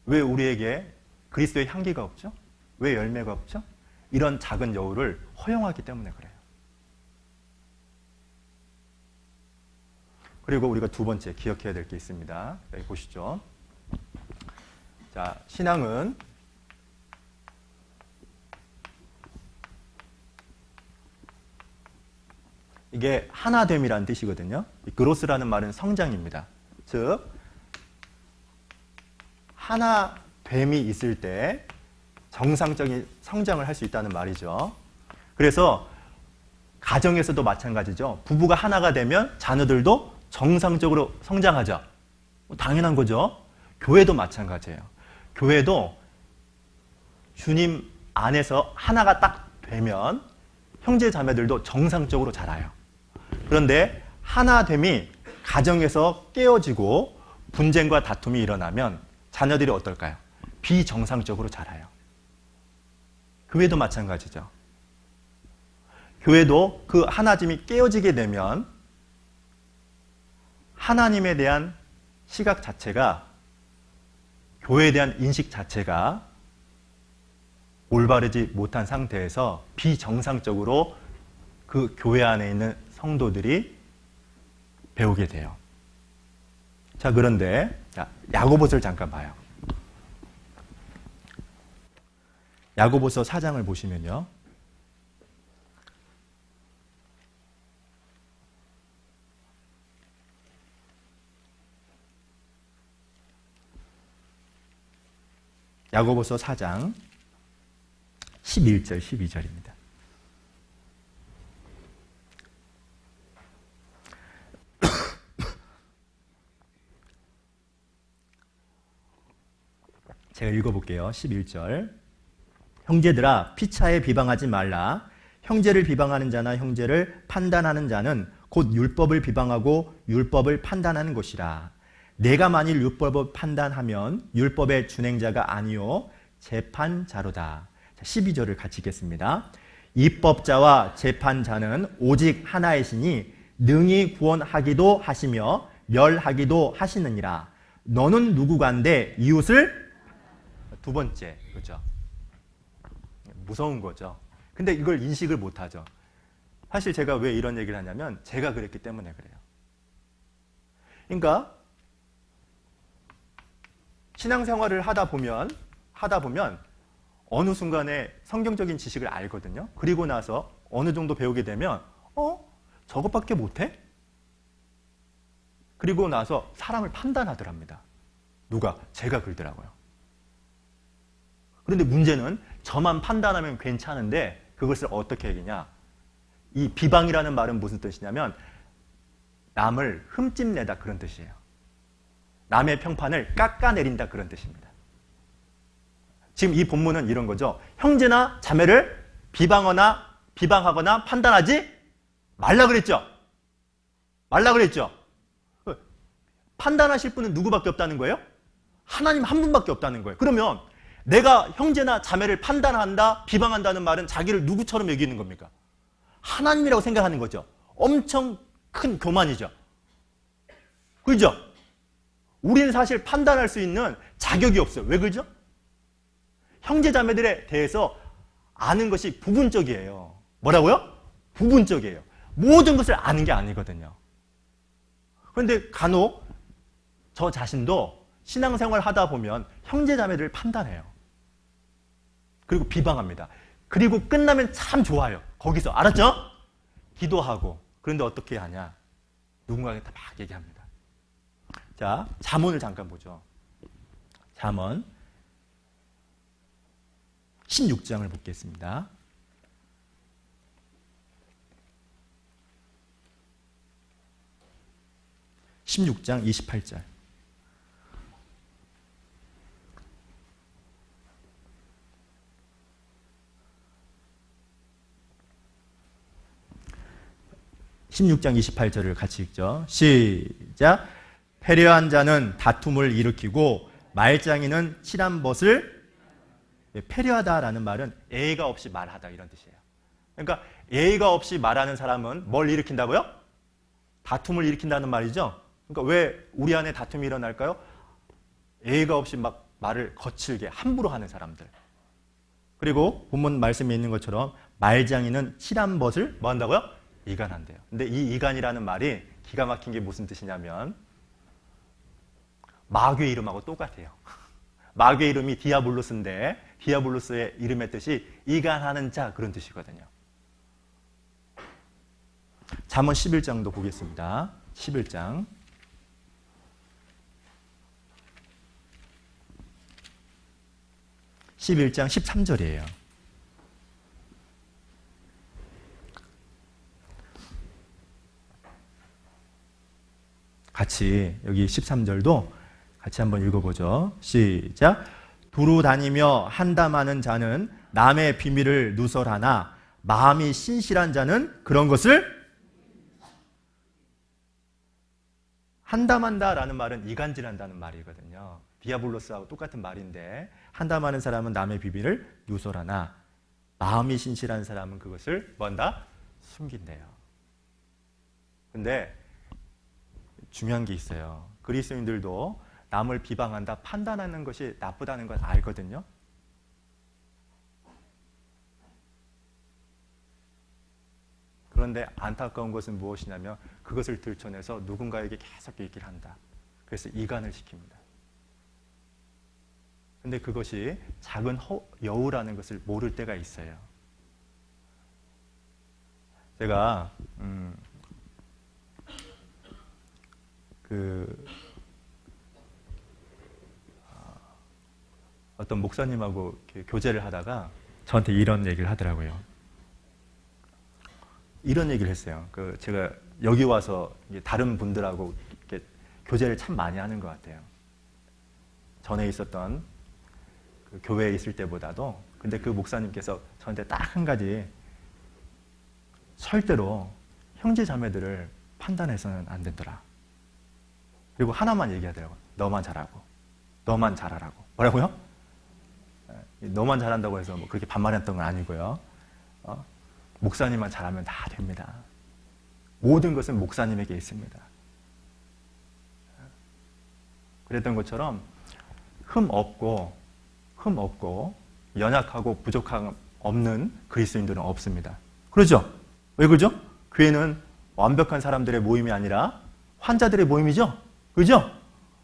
왜 우리에게 그리스도의 향기가 없죠? 왜 열매가 없죠? 이런 작은 여우를 허용하기 때문에 그래요. 그리고 우리가 두 번째 기억해야 될 게 있습니다. 여기 보시죠. 자, 신앙은 이게 하나됨이라는 뜻이거든요. 그로스라는 말은 성장입니다. 즉 하나됨이 있을 때 정상적인 성장을 할 수 있다는 말이죠. 그래서 가정에서도 마찬가지죠. 부부가 하나가 되면 자녀들도 정상적으로 성장하죠. 당연한 거죠. 교회도 마찬가지예요. 교회도 주님 안에서 하나가 딱 되면 형제 자매들도 정상적으로 자라요. 그런데 하나됨이 가정에서 깨어지고 분쟁과 다툼이 일어나면 자녀들이 어떨까요? 비정상적으로 자라요. 교회도 마찬가지죠. 교회도 그 하나됨이 깨어지게 되면 하나님에 대한 시각 자체가, 교회에 대한 인식 자체가 올바르지 못한 상태에서 비정상적으로 그 교회 안에 있는 성도들이 배우게 돼요. 자, 그런데 야고보서를 잠깐 봐요. 야고보서 4장을 보시면요. 야고보서 4장 11절, 12절입니다. 제가 읽어볼게요. 11절. 형제들아, 피차에 비방하지 말라. 형제를 비방하는 자나 형제를 판단하는 자는 곧 율법을 비방하고 율법을 판단하는 것이라. 내가 만일 율법을 판단하면 율법의 준행자가 아니요 재판자로다. 12절을 같이 읽겠습니다. 입법자와 재판자는 오직 하나이시니 능히 구원하기도 하시며 멸하기도 하시느니라. 너는 누구간데 이웃을, 두 번째, 그렇죠? 무서운 거죠. 근데 이걸 인식을 못하죠. 사실 제가 왜 이런 얘기를 하냐면 제가 그랬기 때문에 그래요. 그러니까 신앙생활을 하다 보면 어느 순간에 성경적인 지식을 알거든요. 그리고 나서 어느 정도 배우게 되면 저것밖에 못해? 그리고 나서 사람을 판단하더랍니다. 누가? 제가 그러더라고요. 그런데 문제는 저만 판단하면 괜찮은데 그것을 어떻게 얘기냐? 이 비방이라는 말은 무슨 뜻이냐면 남을 흠집내다 그런 뜻이에요. 남의 평판을 깎아내린다 그런 뜻입니다. 지금 이 본문은 이런 거죠. 형제나 자매를 비방하거나 판단하지 말라 그랬죠. 말라 그랬죠. 판단하실 분은 누구밖에 없다는 거예요? 하나님 한 분밖에 없다는 거예요. 그러면 내가 형제나 자매를 판단한다, 비방한다는 말은 자기를 누구처럼 여기는 겁니까? 하나님이라고 생각하는 거죠. 엄청 큰 교만이죠. 그죠? 우리는 사실 판단할 수 있는 자격이 없어요. 왜 그러죠? 형제 자매들에 대해서 아는 것이 부분적이에요. 뭐라고요? 부분적이에요. 모든 것을 아는 게 아니거든요. 그런데 간혹 저 자신도 신앙생활 하다 보면 형제 자매들을 판단해요. 그리고 비방합니다. 그리고 끝나면 참 좋아요. 거기서 알았죠? 기도하고. 그런데 어떻게 하냐? 누군가에게 다 막 얘기합니다. 자, 잠언을 잠깐 보죠. 잠언 16장을 보겠습니다. 16장 28절. 16장 28절을 같이 읽죠. 시작. 패려한 자는 다툼을 일으키고 말장이는 칠한 벗을 패려하다라는 말은 예의가 없이 말하다 이런 뜻이에요. 그러니까 예의가 없이 말하는 사람은 뭘 일으킨다고요? 다툼을 일으킨다는 말이죠. 그러니까 왜 우리 안에 다툼이 일어날까요? 예의가 없이 막 말을 거칠게 함부로 하는 사람들. 그리고 본문 말씀에 있는 것처럼 말장이는 칠한 벗을 뭐 한다고요? 이간한대요. 근데 이 이간이라는 말이 기가 막힌 게 무슨 뜻이냐면 마귀의 이름하고 똑같아요. 마귀의 이름이 디아블로스인데 디아블로스의 이름의 뜻이 이간하는 자 그런 뜻이거든요. 잠언 11장도 보겠습니다. 11장. (11장) 13절이에요. 같이 여기 13절도 같이 한번 읽어보죠. 시작. 두루 다니며 한담하는 자는 남의 비밀을 누설하나 마음이 신실한 자는 그런 것을 한담한다라는 말은 이간질한다는 말이거든요. 디아블로스하고 똑같은 말인데 한담하는 사람은 남의 비밀을 누설하나 마음이 신실한 사람은 그것을 뭔다? 숨긴대요. 근데 중요한 게 있어요. 그리스도인들도 남을 비방한다, 판단하는 것이 나쁘다는 걸 알거든요. 그런데 안타까운 것은 무엇이냐면 그것을 들춰내서 누군가에게 계속 얘기를 한다. 그래서 이간을 시킵니다. 근데 그것이 작은 여우라는 것을 모를 때가 있어요. 제가 어떤 목사님하고 교제를 하다가 저한테 이런 얘기를 하더라고요. 이런 얘기를 했어요. 제가 여기 와서 다른 분들하고 이렇게 교제를 참 많이 하는 것 같아요. 전에 있었던 그 교회에 있을 때보다도. 근데 그 목사님께서 저한테 딱 한 가지, 절대로 형제 자매들을 판단해서는 안 된더라. 그리고 하나만 얘기하더라고요. 너만 잘하고, 너만 잘하라고. 뭐라고요? 너만 잘한다고 해서 뭐 그렇게 반말했던 건 아니고요. 목사님만 잘하면 다 됩니다. 모든 것은 목사님에게 있습니다. 그랬던 것처럼 흠 없고 연약하고 부족함 없는 그리스도인들은 없습니다. 그렇죠? 왜 그러죠? 교회는 완벽한 사람들의 모임이 아니라 환자들의 모임이죠? 그렇죠?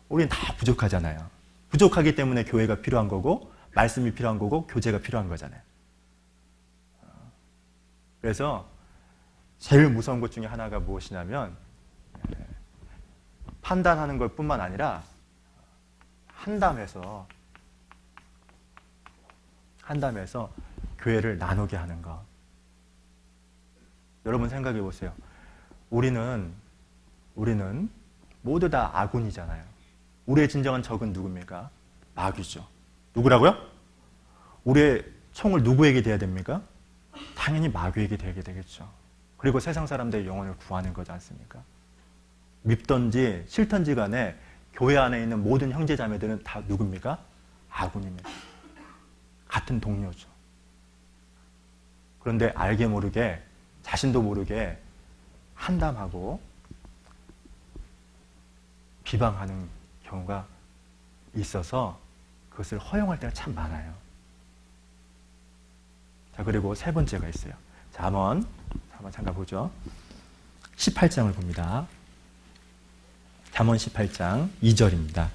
우리는 다 부족하잖아요. 부족하기 때문에 교회가 필요한 거고 말씀이 필요한 거고 교제가 필요한 거잖아요. 그래서 제일 무서운 것 중에 하나가 무엇이냐면 판단하는 것 뿐만 아니라 한담해서 교회를 나누게 하는 것. 여러분 생각해 보세요. 우리는 모두 다 아군이잖아요. 우리의 진정한 적은 누굽니까? 마귀죠. 누구라고요? 우리의 총을 누구에게 대야 됩니까? 당연히 마귀에게 대게 되겠죠. 그리고 세상 사람들의 영혼을 구하는 거지 않습니까? 밉던지 싫던지 간에 교회 안에 있는 모든 형제 자매들은 다 누굽니까? 아군입니다. 같은 동료죠. 그런데 알게 모르게 자신도 모르게 한담하고 비방하는 경우가 있어서 그것을 허용할 때가 참 많아요. 자, 그리고 세 번째가 있어요. 자, 한번 잠깐 보죠. 18장을 봅니다. 잠언 18장 2절입니다.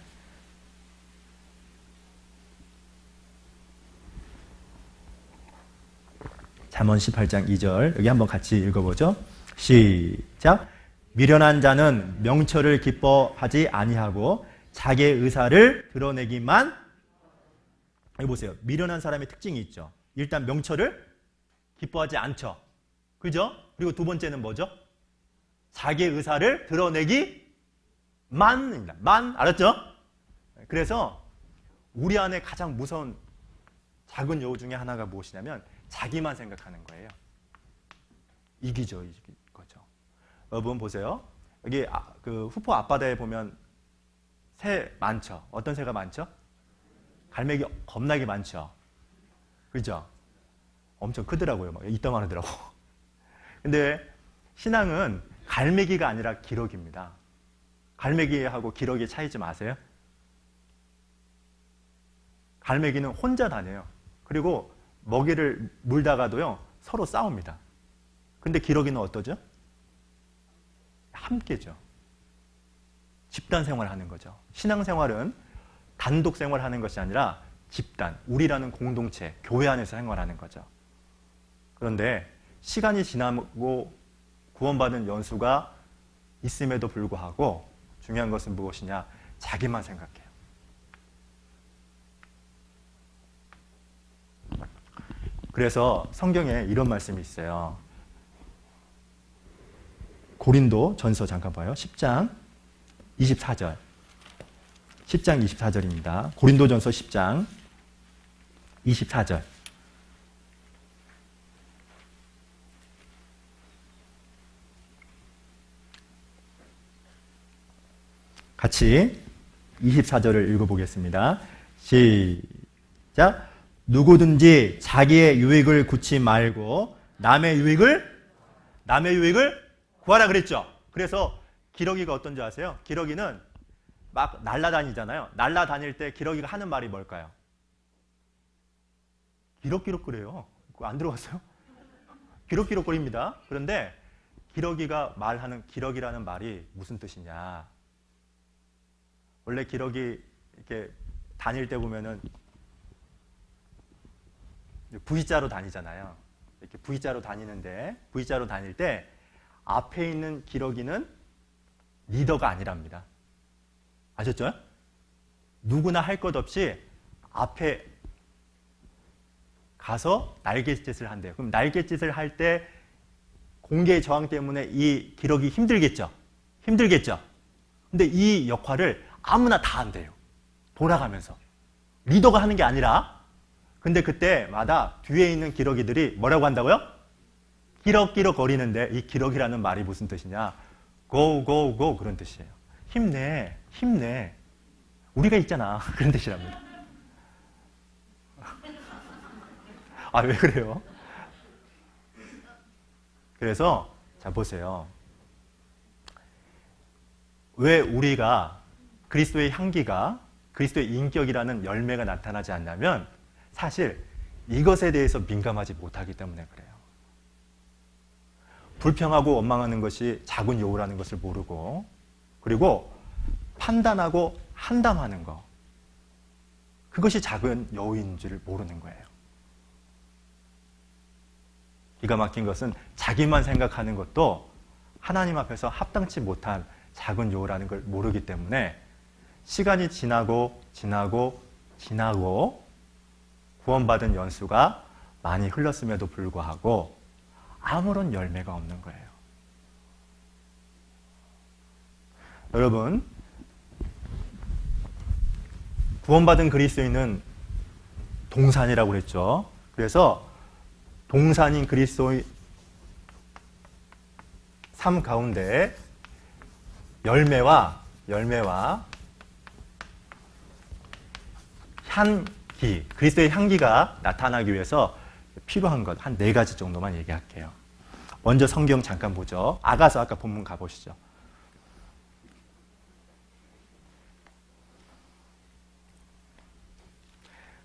잠언 18장 2절 여기 한번 같이 읽어보죠. 시작. 미련한 자는 명철을 기뻐하지 아니하고 자기의 의사를 드러내기만. 여기 보세요. 미련한 사람의 특징이 있죠. 일단 명철을 기뻐하지 않죠. 그죠? 그리고 두 번째는 뭐죠? 자기의 의사를 드러내기만입니다. 만, 알았죠? 그래서 우리 안에 가장 무서운 작은 여우 중에 하나가 무엇이냐면 자기만 생각하는 거예요. 이기죠, 이거죠. 여러분 보세요. 여기 그 후포 앞바다에 보면 새 많죠. 어떤 새가 많죠? 갈매기 겁나게 많죠. 그죠? 엄청 크더라고요. 막 이따만 하더라고. 근데 신앙은 갈매기가 아니라 기러기입니다. 갈매기하고 기러기 차이 좀 아세요? 갈매기는 혼자 다녀요. 그리고 먹이를 물다가도요, 서로 싸웁니다. 근데 기러기는 어떠죠? 함께죠. 집단 생활하는 거죠. 신앙 생활은 단독 생활하는 것이 아니라 집단, 우리라는 공동체, 교회 안에서 생활하는 거죠. 그런데 시간이 지나고 구원받은 연수가 있음에도 불구하고 중요한 것은 무엇이냐? 자기만 생각해요. 그래서 성경에 이런 말씀이 있어요. 고린도 전서 잠깐 봐요. 10장 24절. 10장 24절입니다. 고린도 전서 10장 24절. 같이 24절을 읽어보겠습니다. 시작. 누구든지 자기의 유익을 굳지 말고 남의 유익을 구하라 그랬죠. 그래서 기러기가 어떤 줄 아세요? 기러기는 막 날아다니잖아요. 날아다닐 때 기러기가 하는 말이 뭘까요? 기럭기럭 거려요. 그거 안 들어갔어요? 기럭기럭 거립니다. 그런데 기러기가 말하는 기러기라는 말이 무슨 뜻이냐? 원래 기러기 이렇게 다닐 때 보면은 V자로 다니잖아요. 이렇게 V자로 다니는데 V자로 다닐 때 앞에 있는 기러기는 리더가 아니랍니다. 아셨죠? 누구나 할 것 없이 앞에 가서 날갯짓을 한대요. 그럼 날갯짓을 할 때 공기의 저항 때문에 이 기러기 힘들겠죠? 근데 이 역할을 아무나 다 한대요. 돌아가면서. 리더가 하는 게 아니라. 근데 그때마다 뒤에 있는 기러기들이 뭐라고 한다고요? 기럭기럭 거리는데 이 기러기라는 말이 무슨 뜻이냐? go, go, go 그런 뜻이에요. 힘내. 우리가 있잖아. 그런 뜻이랍니다. 아, 왜 그래요? 그래서 자 보세요. 왜 우리가 그리스도의 향기가 그리스도의 인격이라는 열매가 나타나지 않냐면 사실 이것에 대해서 민감하지 못하기 때문에 그래요. 불평하고 원망하는 것이 작은 요구라는 것을 모르고 그리고 판단하고 한담하는 것 그것이 작은 여우인 줄 모르는 거예요. 기가 막힌 것은 자기만 생각하는 것도 하나님 앞에서 합당치 못한 작은 요구라는 걸 모르기 때문에 시간이 지나고 구원받은 연수가 많이 흘렀음에도 불구하고 아무런 열매가 없는 거예요. 여러분, 구원받은 그리스도인은 동산이라고 그랬죠. 그래서 동산인 그리스도의 삶 가운데 열매와 향기, 그리스도의 향기가 나타나기 위해서 필요한 것 한 4가지 정도만 얘기할게요. 먼저 성경 잠깐 보죠. 아가서 아까 본문 가보시죠.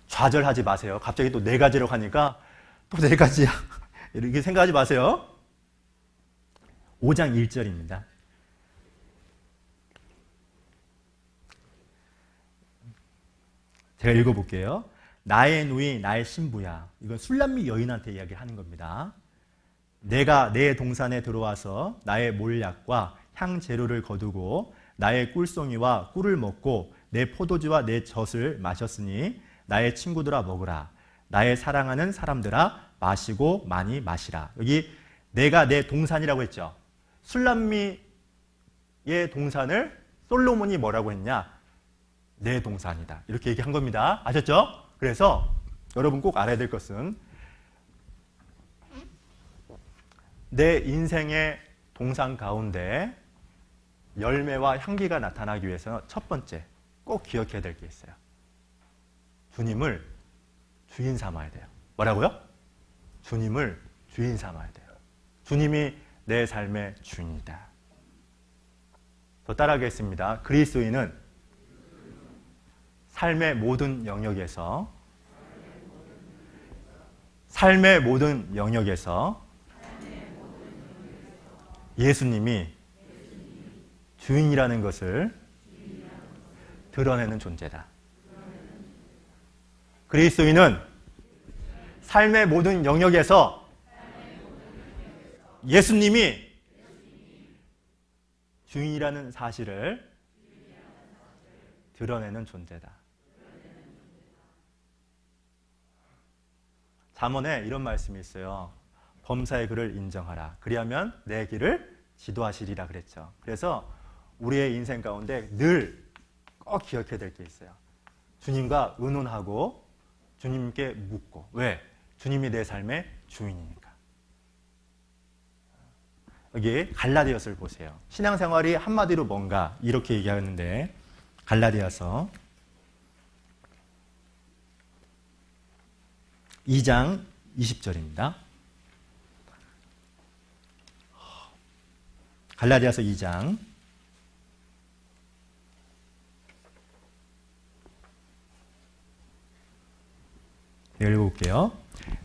좌절하지 마세요. 갑자기 또 4가지로 가니까 또 4가지야. 이렇게 생각하지 마세요. 5장 1절입니다. 제가 읽어볼게요. 나의 누이, 나의 신부야. 이건 술람미 여인한테 이야기를 하는 겁니다. 내가 내 동산에 들어와서 나의 몰약과 향재료를 거두고 나의 꿀송이와 꿀을 먹고 내 포도주와 내 젖을 마셨으니 나의 친구들아 먹으라. 나의 사랑하는 사람들아 마시고 많이 마시라. 여기 내가 내 동산이라고 했죠. 술람미의 동산을 솔로몬이 뭐라고 했냐? 내 동산이다. 이렇게 얘기한 겁니다. 아셨죠? 그래서 여러분 꼭 알아야 될 것은 내 인생의 동상 가운데 열매와 향기가 나타나기 위해서는 첫 번째 꼭 기억해야 될 게 있어요. 주님을 주인 삼아야 돼요. 뭐라고요? 주님을 주인 삼아야 돼요. 주님이 내 삶의 주인이다. 더 따라하겠습니다. 그리스도인은 삶의 모든 영역에서 예수님이 주인이라는 것을 드러내는 존재다. 그리스도인은 삶의 모든 영역에서 예수님이 주인이라는 사실을 드러내는 존재다. 잠언에 이런 말씀이 있어요. 범사의 그를 인정하라. 그리하면 내 길을 지도하시리라 그랬죠. 그래서 우리의 인생 가운데 늘 꼭 기억해야 될 게 있어요. 주님과 의논하고 주님께 묻고. 왜? 주님이 내 삶의 주인이니까. 여기 갈라디아서를 보세요. 신앙생활이 한마디로 뭔가 이렇게 얘기하는데 갈라디아서 2장 20절입니다. 갈라디아서 2장 1 읽어볼게요.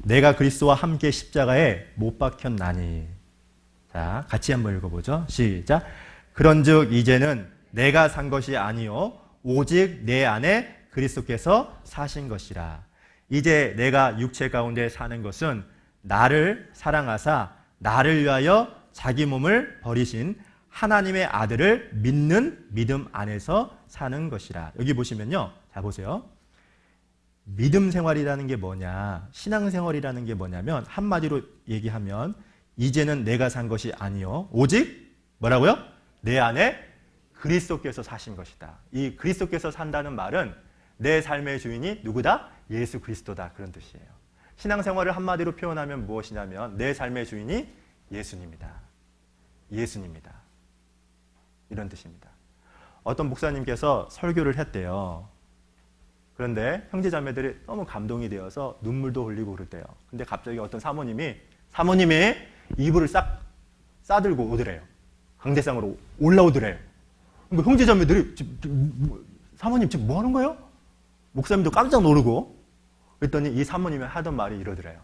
내가 그리스도와 함께 십자가에 못 박혔나니. 자, 같이 한번 읽어보죠. 시작. 그런즉 이제는 내가 산 것이 아니요 오직 내 안에 그리스도께서 사신 것이라. 이제 내가 육체 가운데 사는 것은 나를 사랑하사 나를 위하여 자기 몸을 버리신 하나님의 아들을 믿는 믿음 안에서 사는 것이라. 여기 보시면요. 자, 보세요. 믿음 생활이라는 게 뭐냐, 신앙 생활이라는 게 뭐냐면 한마디로 얘기하면 이제는 내가 산 것이 아니요 오직 뭐라고요? 내 안에 그리스도께서 사신 것이다. 이 그리스도께서 산다는 말은 내 삶의 주인이 누구다? 예수 그리스도다. 그런 뜻이에요. 신앙 생활을 한마디로 표현하면 무엇이냐면 내 삶의 주인이 예수님이다. 예수님이다. 이런 뜻입니다. 어떤 목사님께서 설교를 했대요. 그런데 형제자매들이 너무 감동이 되어서 눈물도 흘리고 그랬대요. 근데 갑자기 어떤 사모님이 이불을 싹 싸들고 오더래요. 강대상으로 올라오더래요. 그러니까 형제자매들이 사모님 지금 뭐 하는 거예요? 목사님도 깜짝 놀고. 그랬더니 이 사모님이 하던 말이 이러더래요.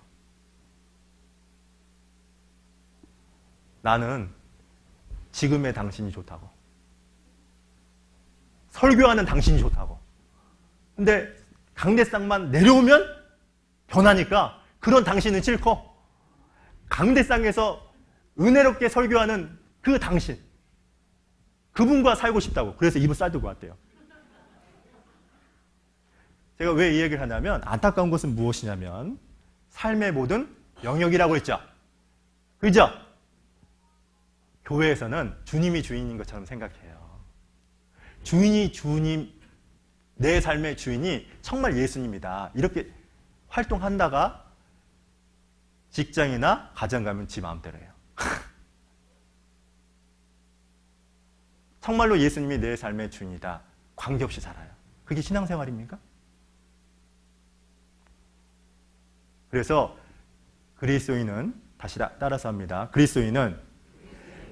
나는 지금의 당신이 좋다고. 설교하는 당신이 좋다고. 근데 강대상만 내려오면 변하니까 그런 당신은 싫고 강대상에서 은혜롭게 설교하는 그 당신, 그분과 살고 싶다고. 그래서 입을 싸들고 왔대요. 제가 왜 이 얘기를 하냐면 안타까운 것은 무엇이냐면 삶의 모든 영역이라고 했죠. 그죠? 교회에서는 주님이 주인인 것처럼 생각해요. 내 삶의 주인이 정말 예수님이다. 이렇게 활동한다가 직장이나 가정 가면 지 마음대로 해요. 정말로 예수님이 내 삶의 주인이다. 관계없이 살아요. 그게 신앙생활입니까? 그래서 그리스도인은 다시 따라서 합니다. 그리스도인은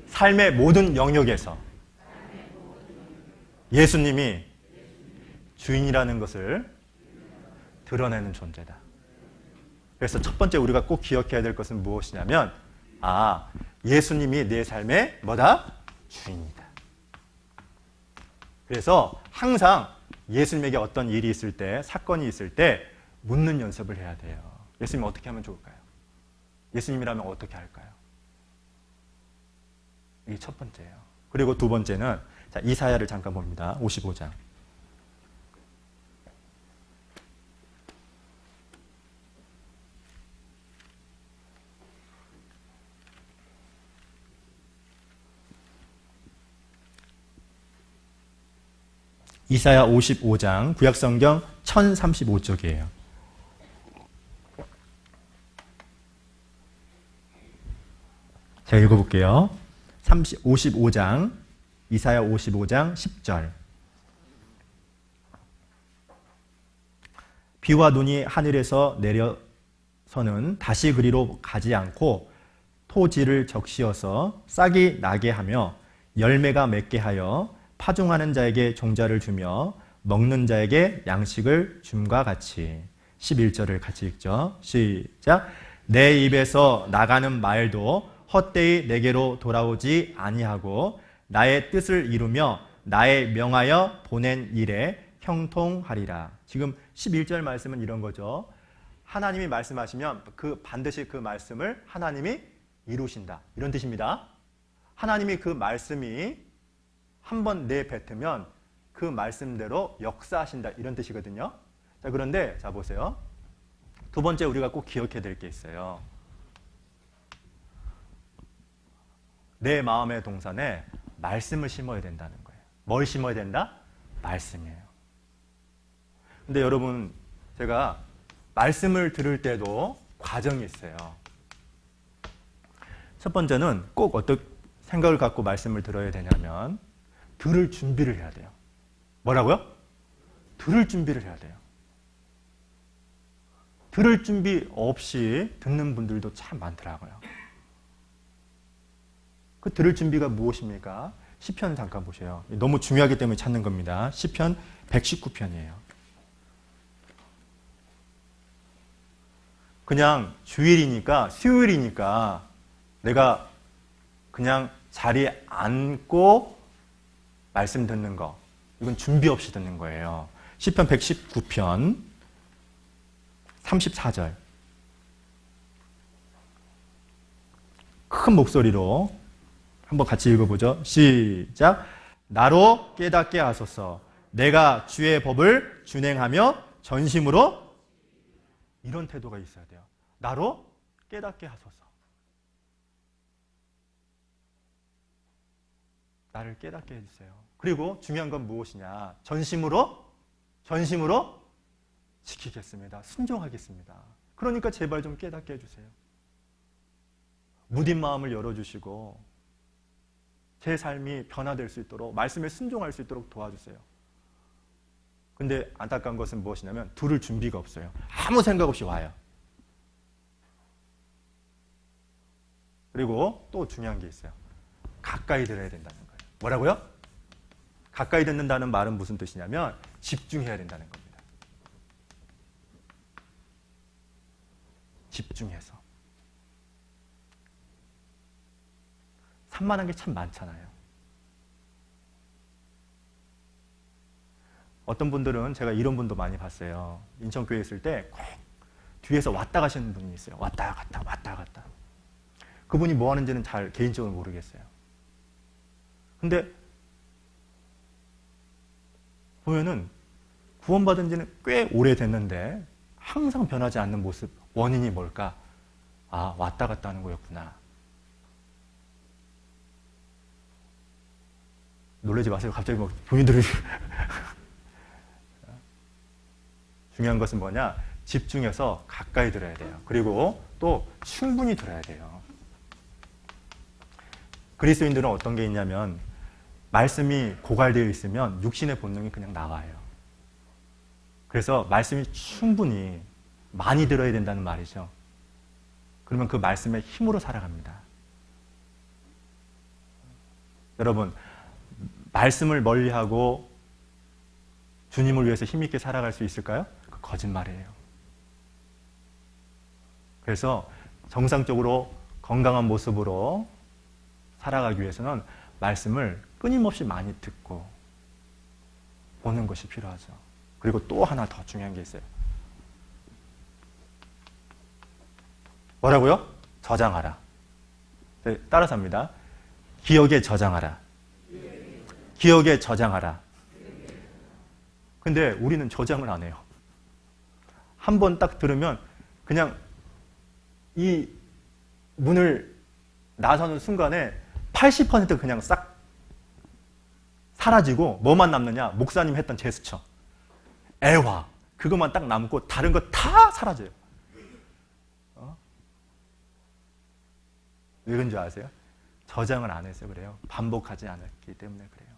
삶의 모든 영역에서 예수님이 주인이라는 것을 드러내는 존재다. 그래서 첫 번째 우리가 꼭 기억해야 될 것은 무엇이냐면 예수님이 내 삶의 뭐다? 주인이다. 그래서 항상 예수님에게 어떤 일이 있을 때, 사건이 있을 때 묻는 연습을 해야 돼요. 예수님 어떻게 하면 좋을까요? 예수님이라면 어떻게 할까요? 이게 첫 번째예요. 그리고 두 번째는 이사야를 잠깐 봅니다. 55장. 이사야 55장, 구약성경 1035쪽이에요. 제가 읽어볼게요. 55장, 이사야 55장 10절. 비와 눈이 하늘에서 내려서는 다시 그리로 가지 않고 토지를 적시어서 싹이 나게 하며 열매가 맺게 하여 파종하는 자에게 종자를 주며 먹는 자에게 양식을 줌과 같이. 11절을 같이 읽죠. 시작. 내 입에서 나가는 말도 헛되이 내게로 돌아오지 아니하고 나의 뜻을 이루며 나의 명하여 보낸 일에 형통하리라. 지금 11절 말씀은 이런 거죠. 하나님이 말씀하시면 반드시 그 말씀을 하나님이 이루신다. 이런 뜻입니다. 하나님이 그 말씀이 한번 내뱉으면 그 말씀대로 역사하신다. 이런 뜻이거든요. 자, 그런데 자 보세요. 두 번째 우리가 꼭 기억해야 될 게 있어요. 내 마음의 동산에 말씀을 심어야 된다는 거예요. 뭘 심어야 된다? 말씀이에요. 근데 여러분, 제가 말씀을 들을 때도 과정이 있어요. 첫 번째는 꼭 어떤 생각을 갖고 말씀을 들어야 되냐면 들을 준비를 해야 돼요. 뭐라고요? 들을 준비를 해야 돼요. 들을 준비 없이 듣는 분들도 참 많더라고요. 그 들을 준비가 무엇입니까? 시편 잠깐 보세요. 너무 중요하기 때문에 찾는 겁니다. 시편 119편이에요. 그냥 주일이니까, 수요일이니까 내가 그냥 자리에 앉고 말씀 듣는 거, 이건 준비 없이 듣는 거예요. 시편 119편 34절. 큰 목소리로 한번 같이 읽어보죠. 시작. 나로 깨닫게 하소서. 내가 주의 법을 준행하며 전심으로, 이런 태도가 있어야 돼요. 나로 깨닫게 하소서. 나를 깨닫게 해주세요. 그리고 중요한 건 무엇이냐? 전심으로 지키겠습니다. 순종하겠습니다. 그러니까 제발 좀 깨닫게 해주세요. 무딘 마음을 열어주시고 제 삶이 변화될 수 있도록, 말씀에 순종할 수 있도록 도와주세요. 근데 안타까운 것은 무엇이냐면 들을 준비가 없어요. 아무 생각 없이 와요. 그리고 또 중요한 게 있어요. 가까이 들어야 된다는 거예요. 뭐라고요? 가까이 듣는다는 말은 무슨 뜻이냐면 집중해야 된다는 겁니다. 집중해서. 산만한 게 참 많잖아요. 어떤 분들은 제가 이런 분도 많이 봤어요. 인천교회에 있을 때 꼭 뒤에서 왔다 가시는 분이 있어요. 왔다 갔다 왔다 갔다. 그분이 뭐 하는지는 잘 개인적으로 모르겠어요. 근데 보면은 구원받은 지는 꽤 오래됐는데 항상 변하지 않는 모습, 원인이 뭘까? 아, 왔다 갔다 하는 거였구나. 놀라지 마세요. 갑자기 뭐 본인들이 중요한 것은 뭐냐? 집중해서 가까이 들어야 돼요. 그리고 또 충분히 들어야 돼요. 그리스도인들은 어떤 게 있냐면 말씀이 고갈되어 있으면 육신의 본능이 그냥 나와요. 그래서 말씀이 충분히 많이 들어야 된다는 말이죠. 그러면 그 말씀의 힘으로 살아갑니다. 여러분, 말씀을 멀리하고 주님을 위해서 힘있게 살아갈 수 있을까요? 그 거짓말이에요. 그래서 정상적으로 건강한 모습으로 살아가기 위해서는 말씀을 끊임없이 많이 듣고 보는 것이 필요하죠. 그리고 또 하나 더 중요한 게 있어요. 뭐라고요? 저장하라. 네, 따라서 합니다. 기억에 저장하라. 기억에 저장하라. 근데 우리는 저장을 안 해요. 한 번 딱 들으면 그냥 이 문을 나서는 순간에 80% 그냥 싹 사라지고 뭐만 남느냐? 목사님 했던 제스처, 애화, 그것만 딱 남고 다른 거 다 사라져요. 왜 그런 줄 아세요? 저장을 안 해서 그래요. 반복하지 않았기 때문에 그래요.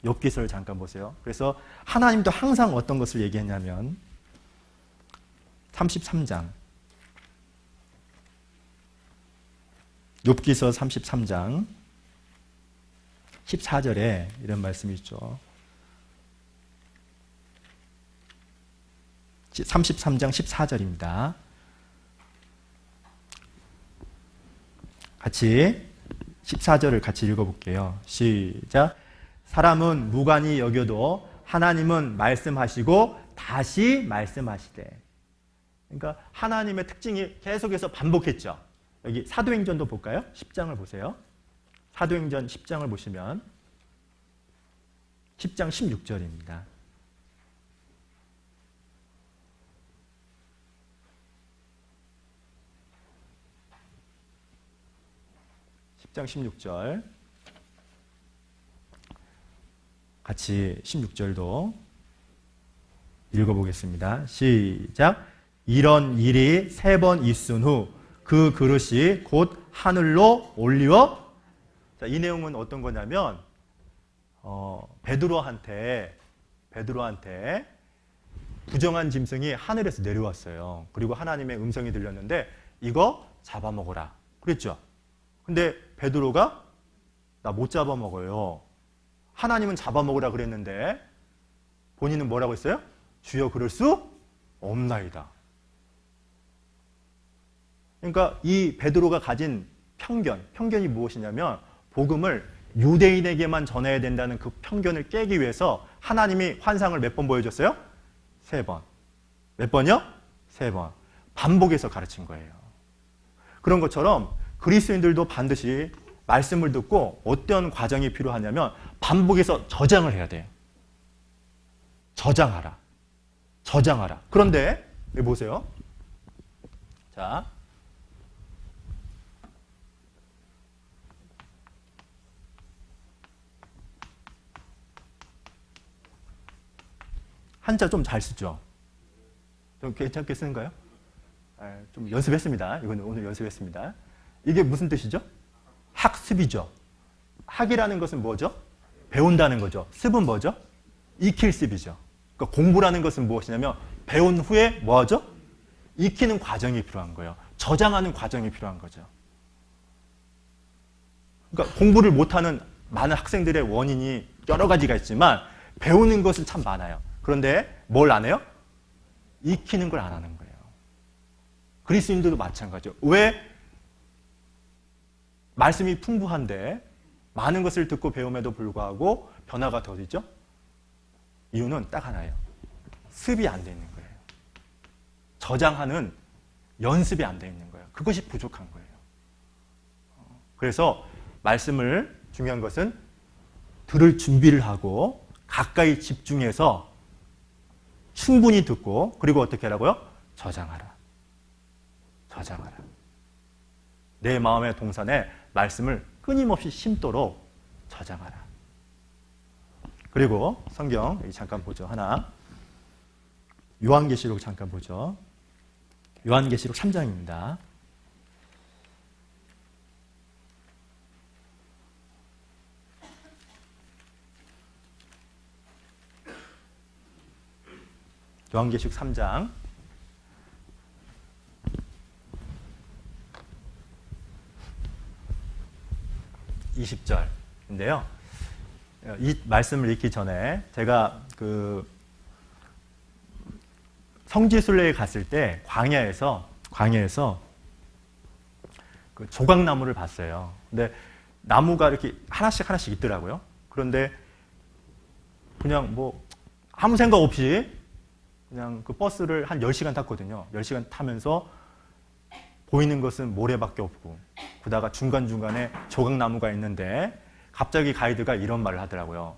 욥기서를 잠깐 보세요. 그래서 하나님도 항상 어떤 것을 얘기했냐면 33장 욥기서 33장 14절에 이런 말씀이 있죠. 33장 14절입니다. 같이 14절을 같이 읽어볼게요. 시작. 사람은 무관히 여겨도 하나님은 말씀하시고 다시 말씀하시되. 그러니까 하나님의 특징이 계속해서 반복했죠. 여기 사도행전도 볼까요? 10장을 보세요. 사도행전 10장을 보시면 10장 16절입니다. 장 16절 같이 16절도 읽어보겠습니다. 시작. 이런 일이 3번 있은 후 그 그릇이 곧 하늘로 올리워. 자, 이 내용은 어떤 거냐면 베드로한테 부정한 짐승이 하늘에서 내려왔어요. 그리고 하나님의 음성이 들렸는데 이거 잡아먹어라 그랬죠. 근데 베드로가 나 못 잡아먹어요. 하나님은 잡아먹으라 그랬는데 본인은 뭐라고 했어요? 주여 그럴 수 없나이다. 그러니까 이 베드로가 가진 편견이 무엇이냐면 복음을 유대인에게만 전해야 된다는 그 편견을 깨기 위해서 하나님이 환상을 몇 번 보여줬어요? 3번. 몇 번이요? 3번. 반복해서 가르친 거예요. 그런 것처럼 그리스도인들도 반드시 말씀을 듣고 어떤 과정이 필요하냐면 반복해서 저장을 해야 돼요. 저장하라. 그런데 여기 보세요. 자, 한자 좀 잘 쓰죠? 좀 괜찮게 쓰는가요? 좀 연습했습니다. 이거는 오늘 연습했습니다. 이게 무슨 뜻이죠? 학습이죠. 학이라는 것은 뭐죠? 배운다는 거죠. 습은 뭐죠? 익힐 습이죠. 그러니까 공부라는 것은 무엇이냐면 배운 후에 뭐하죠? 익히는 과정이 필요한 거예요. 저장하는 과정이 필요한 거죠. 그러니까 공부를 못하는 많은 학생들의 원인이 여러 가지가 있지만 배우는 것은 참 많아요. 그런데 뭘 안 해요? 익히는 걸 안 하는 거예요. 그리스도인들도 마찬가지죠. 왜 말씀이 풍부한데 많은 것을 듣고 배움에도 불구하고 변화가 더디죠? 이유는 딱 하나예요. 습이 안 돼 있는 거예요. 저장하는 연습이 안 돼 있는 거예요. 그것이 부족한 거예요. 그래서 말씀을 중요한 것은 들을 준비를 하고 가까이 집중해서 충분히 듣고 그리고 어떻게 하라고요? 저장하라. 내 마음의 동산에 말씀을 끊임없이 심도록 저장하라. 그리고 성경 잠깐 보죠. 하나. 요한계시록 잠깐 보죠. 요한계시록 3장입니다. 요한계시록 3장 20절인데요. 이 말씀을 읽기 전에 제가 그 성지순례에 갔을 때 광야에서 그 조각나무를 봤어요. 근데 나무가 이렇게 하나씩 있더라고요. 그런데 그냥 뭐 아무 생각 없이 그냥 그 버스를 한 10시간 탔거든요. 10시간 타면서 보이는 것은 모래밖에 없고 그러다가 중간중간에 조각나무가 있는데 갑자기 가이드가 이런 말을 하더라고요.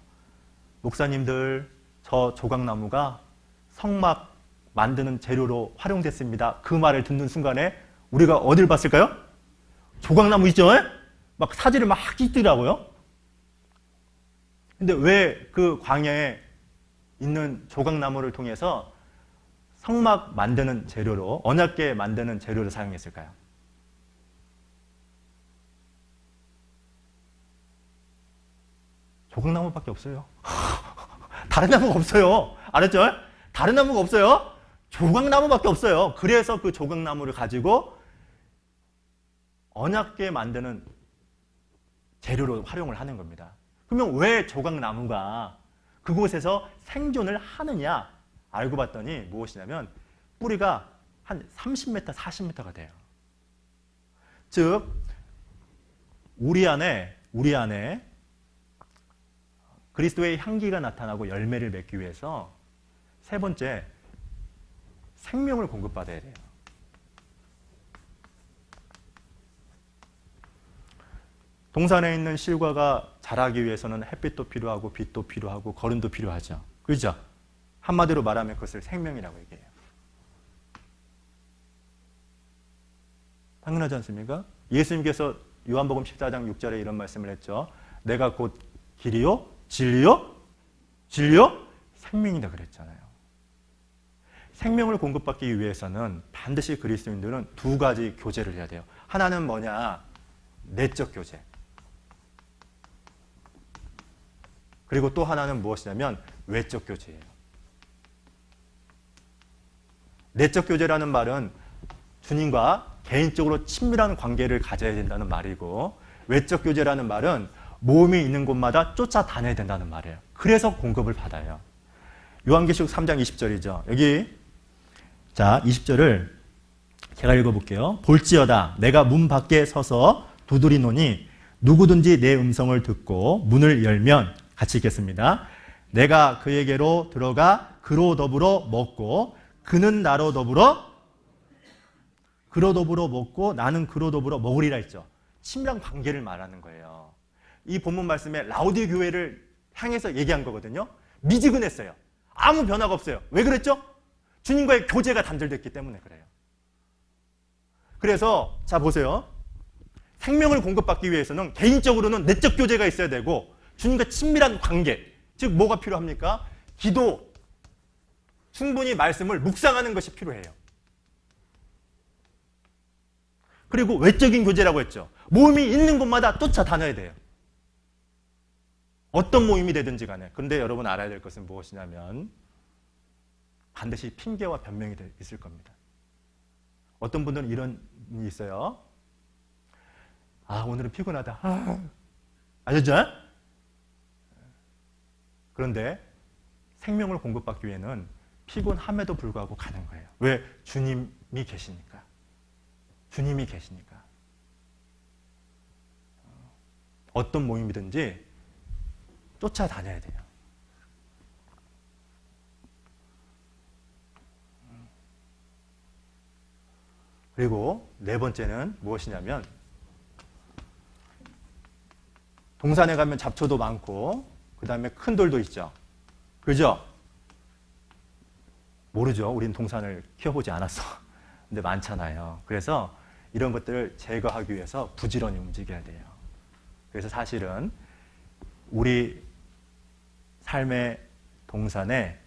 목사님들, 저 조각나무가 성막 만드는 재료로 활용됐습니다. 그 말을 듣는 순간에 우리가 어딜 봤을까요? 조각나무 있죠? 막 사진을 막 찍더라고요. 근데 왜 그 광야에 있는 조각나무를 통해서 성막 만드는 재료로, 언약궤 만드는 재료를 사용했을까요? 조각나무밖에 없어요. 다른 나무가 없어요. 알았죠? 다른 나무가 없어요. 조각나무밖에 없어요. 그래서 그 조각나무를 가지고 언약궤 만드는 재료로 활용을 하는 겁니다. 그러면 왜 조각나무가 그곳에서 생존을 하느냐 알고 봤더니 무엇이냐면 뿌리가 한 30m, 40m가 돼요. 즉 우리 안에 그리스도의 향기가 나타나고 열매를 맺기 위해서 세 번째, 생명을 공급받아야 돼요. 동산에 있는 실과가 자라기 위해서는 햇빛도 필요하고 빛도 필요하고 거름도 필요하죠. 그렇죠? 한마디로 말하면 그것을 생명이라고 얘기해요. 당연하지 않습니까? 예수님께서 요한복음 14장 6절에 이런 말씀을 했죠. 내가 곧 길이요, 진리요, 생명이다 그랬잖아요. 생명을 공급받기 위해서는 반드시 그리스도인들은 두 가지 교제를 해야 돼요. 하나는 뭐냐? 내적 교제. 그리고 또 하나는 무엇이냐면 외적 교제예요. 내적 교제라는 말은 주님과 개인적으로 친밀한 관계를 가져야 된다는 말이고, 외적 교제라는 말은 모험이 있는 곳마다 쫓아다녀야 된다는 말이에요. 그래서 공급을 받아요. 요한계시록 3장 20절이죠. 여기 자 20절을 제가 읽어볼게요. 볼지어다 내가 문 밖에 서서 두드리노니 누구든지 내 음성을 듣고 문을 열면, 같이 읽겠습니다. 내가 그에게로 들어가 그로 더불어 먹고 그는 나로 더불어 먹고 나는 그로 더불어 먹으리라 했죠. 친밀한 관계를 말하는 거예요. 이 본문 말씀에 라우디 교회를 향해서 얘기한 거거든요. 미지근했어요. 아무 변화가 없어요. 왜 그랬죠? 주님과의 교제가 단절됐기 때문에 그래요. 그래서 자 보세요. 생명을 공급받기 위해서는 개인적으로는 내적 교제가 있어야 되고 주님과 친밀한 관계, 즉 뭐가 필요합니까? 기도, 충분히 말씀을 묵상하는 것이 필요해요. 그리고 외적인 교제라고 했죠. 모임이 있는 곳마다 쫓아다녀야 돼요. 어떤 모임이 되든지 간에. 그런데 여러분 알아야 될 것은 무엇이냐면 반드시 핑계와 변명이 있을 겁니다. 어떤 분들은 이런 일이 있어요. 아, 오늘은 피곤하다. 아셨죠? 그런데 생명을 공급받기 위해는 피곤함에도 불구하고 가는 거예요. 왜? 주님이 계시니까. 주님이 계시니까. 어떤 모임이든지 쫓아다녀야 돼요. 그리고 네 번째는 무엇이냐면 동산에 가면 잡초도 많고 그 다음에 큰 돌도 있죠. 그죠? 모르죠. 우린 동산을 키워보지 않았어. 근데 많잖아요. 그래서 이런 것들을 제거하기 위해서 부지런히 움직여야 돼요. 그래서 사실은 우리 삶의 동산에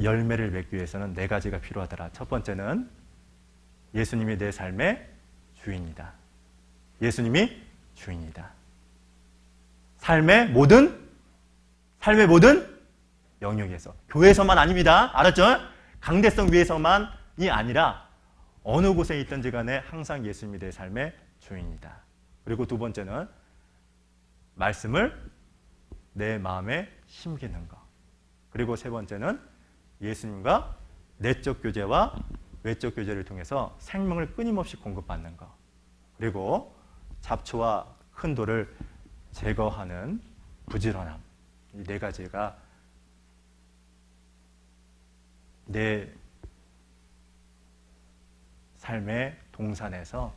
열매를 맺기 위해서는 네 가지가 필요하더라. 첫 번째는 예수님이 내 삶의 주인이다. 예수님이 주인이다. 삶의 모든 영역에서. 교회에서만 아닙니다. 알았죠? 강대성 위에서만이 아니라 어느 곳에 있든지 간에 항상 예수님이 내 삶의 주인이다. 그리고 두 번째는 말씀을 내 마음에 심기는 것. 그리고 세 번째는 예수님과 내적 교제와 외적 교제를 통해서 생명을 끊임없이 공급받는 것. 그리고 잡초와 큰 돌을 제거하는 부지런함. 이 네 가지가 내 삶의 동산에서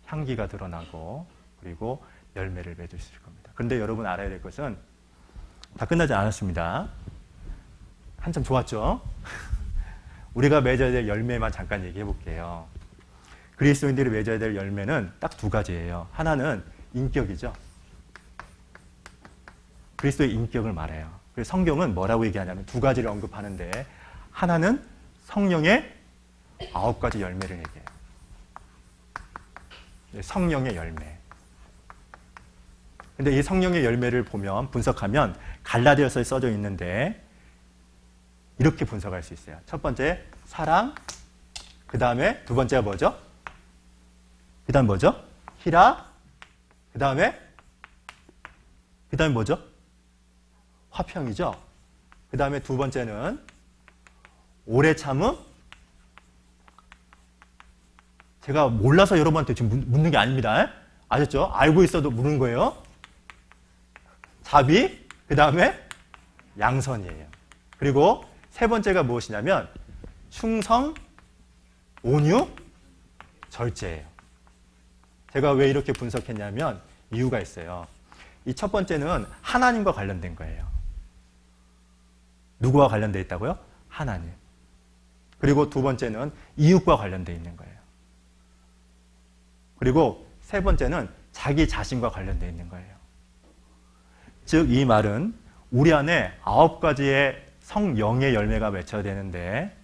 향기가 드러나고 그리고 열매를 맺을 수 있을 겁니다. 그런데 여러분 알아야 될 것은 다 끝나지 않았습니다. 한참 좋았죠? 우리가 맺어야 될 열매만 잠깐 얘기해 볼게요. 그리스도인들이 맺어야 될 열매는 딱 두 가지예요. 하나는 인격이죠. 그리스도의 인격을 말해요. 그래서 성경은 뭐라고 얘기하냐면 두 가지를 언급하는데 하나는 성령의 9가지 열매를 얘기해요. 성령의 열매. 근데 이 성령의 열매를 보면, 분석하면 갈라디아서에 써져 있는데 이렇게 분석할 수 있어요. 첫 번째, 사랑. 그 다음에 두 번째가 뭐죠? 그 다음 뭐죠? 희락. 그 다음에 뭐죠? 화평이죠. 그 다음에 두 번째는 오래 참음. 제가 몰라서 여러분한테 지금 묻는 게 아닙니다. 아셨죠? 알고 있어도 묻는 거예요. 자비. 그 다음에 양선이에요. 그리고 세 번째가 무엇이냐면 충성, 온유, 절제예요. 제가 왜 이렇게 분석했냐면 이유가 있어요. 이 첫 번째는 하나님과 관련된 거예요. 누구와 관련되어 있다고요? 하나님. 그리고 두 번째는 이웃과 관련되어 있는 거예요. 그리고 세 번째는 자기 자신과 관련되어 있는 거예요. 즉, 이 말은 우리 안에 9가지의 성령의 열매가 맺혀야 되는데,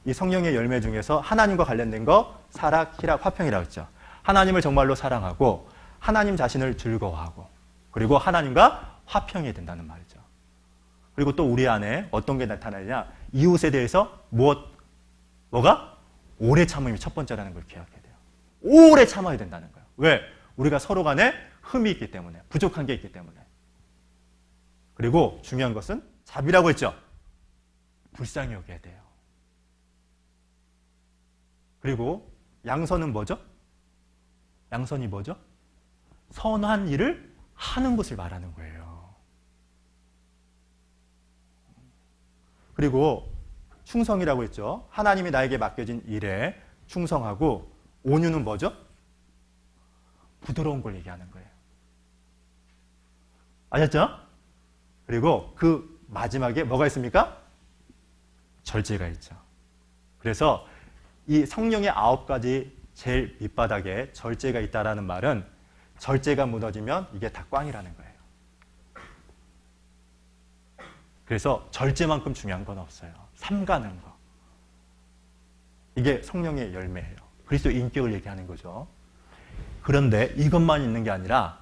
이 성령의 열매 중에서 하나님과 관련된 거, 사랑, 희락, 화평이라고 했죠. 하나님을 정말로 사랑하고 하나님 자신을 즐거워하고, 그리고 하나님과 화평이 된다는 말이죠. 그리고 또 우리 안에 어떤 게 나타나냐? 이웃에 대해서 뭐가? 오래 참음이 첫 번째라는 걸 기억해야 돼요. 오래 참아야 된다는 거예요. 왜? 우리가 서로 간에 흠이 있기 때문에, 부족한 게 있기 때문에. 그리고 중요한 것은 자비라고 했죠. 불쌍히 여겨야 돼요. 그리고 양선은 뭐죠? 양선이 뭐죠? 선한 일을 하는 것을 말하는 거예요. 그리고 충성이라고 했죠. 하나님이 나에게 맡겨진 일에 충성하고, 온유는 뭐죠? 부드러운 걸 얘기하는 거예요. 아셨죠? 그리고 그 마지막에 뭐가 있습니까? 절제가 있죠. 그래서 이 성령의 9가지 제일 밑바닥에 절제가 있다라는 말은, 절제가 무너지면 이게 다 꽝이라는 거예요. 그래서 절제만큼 중요한 건 없어요. 삼가는 거. 이게 성령의 열매예요. 그리스도의 인격을 얘기하는 거죠. 그런데 이것만 있는 게 아니라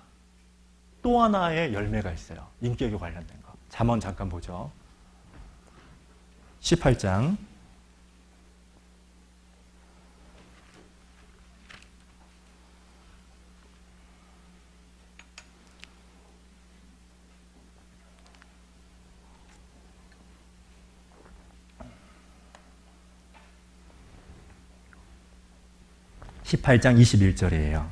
또 하나의 열매가 있어요. 인격에 관련된 거. 잠언 잠깐 보죠. 18장 18장 21절이에요.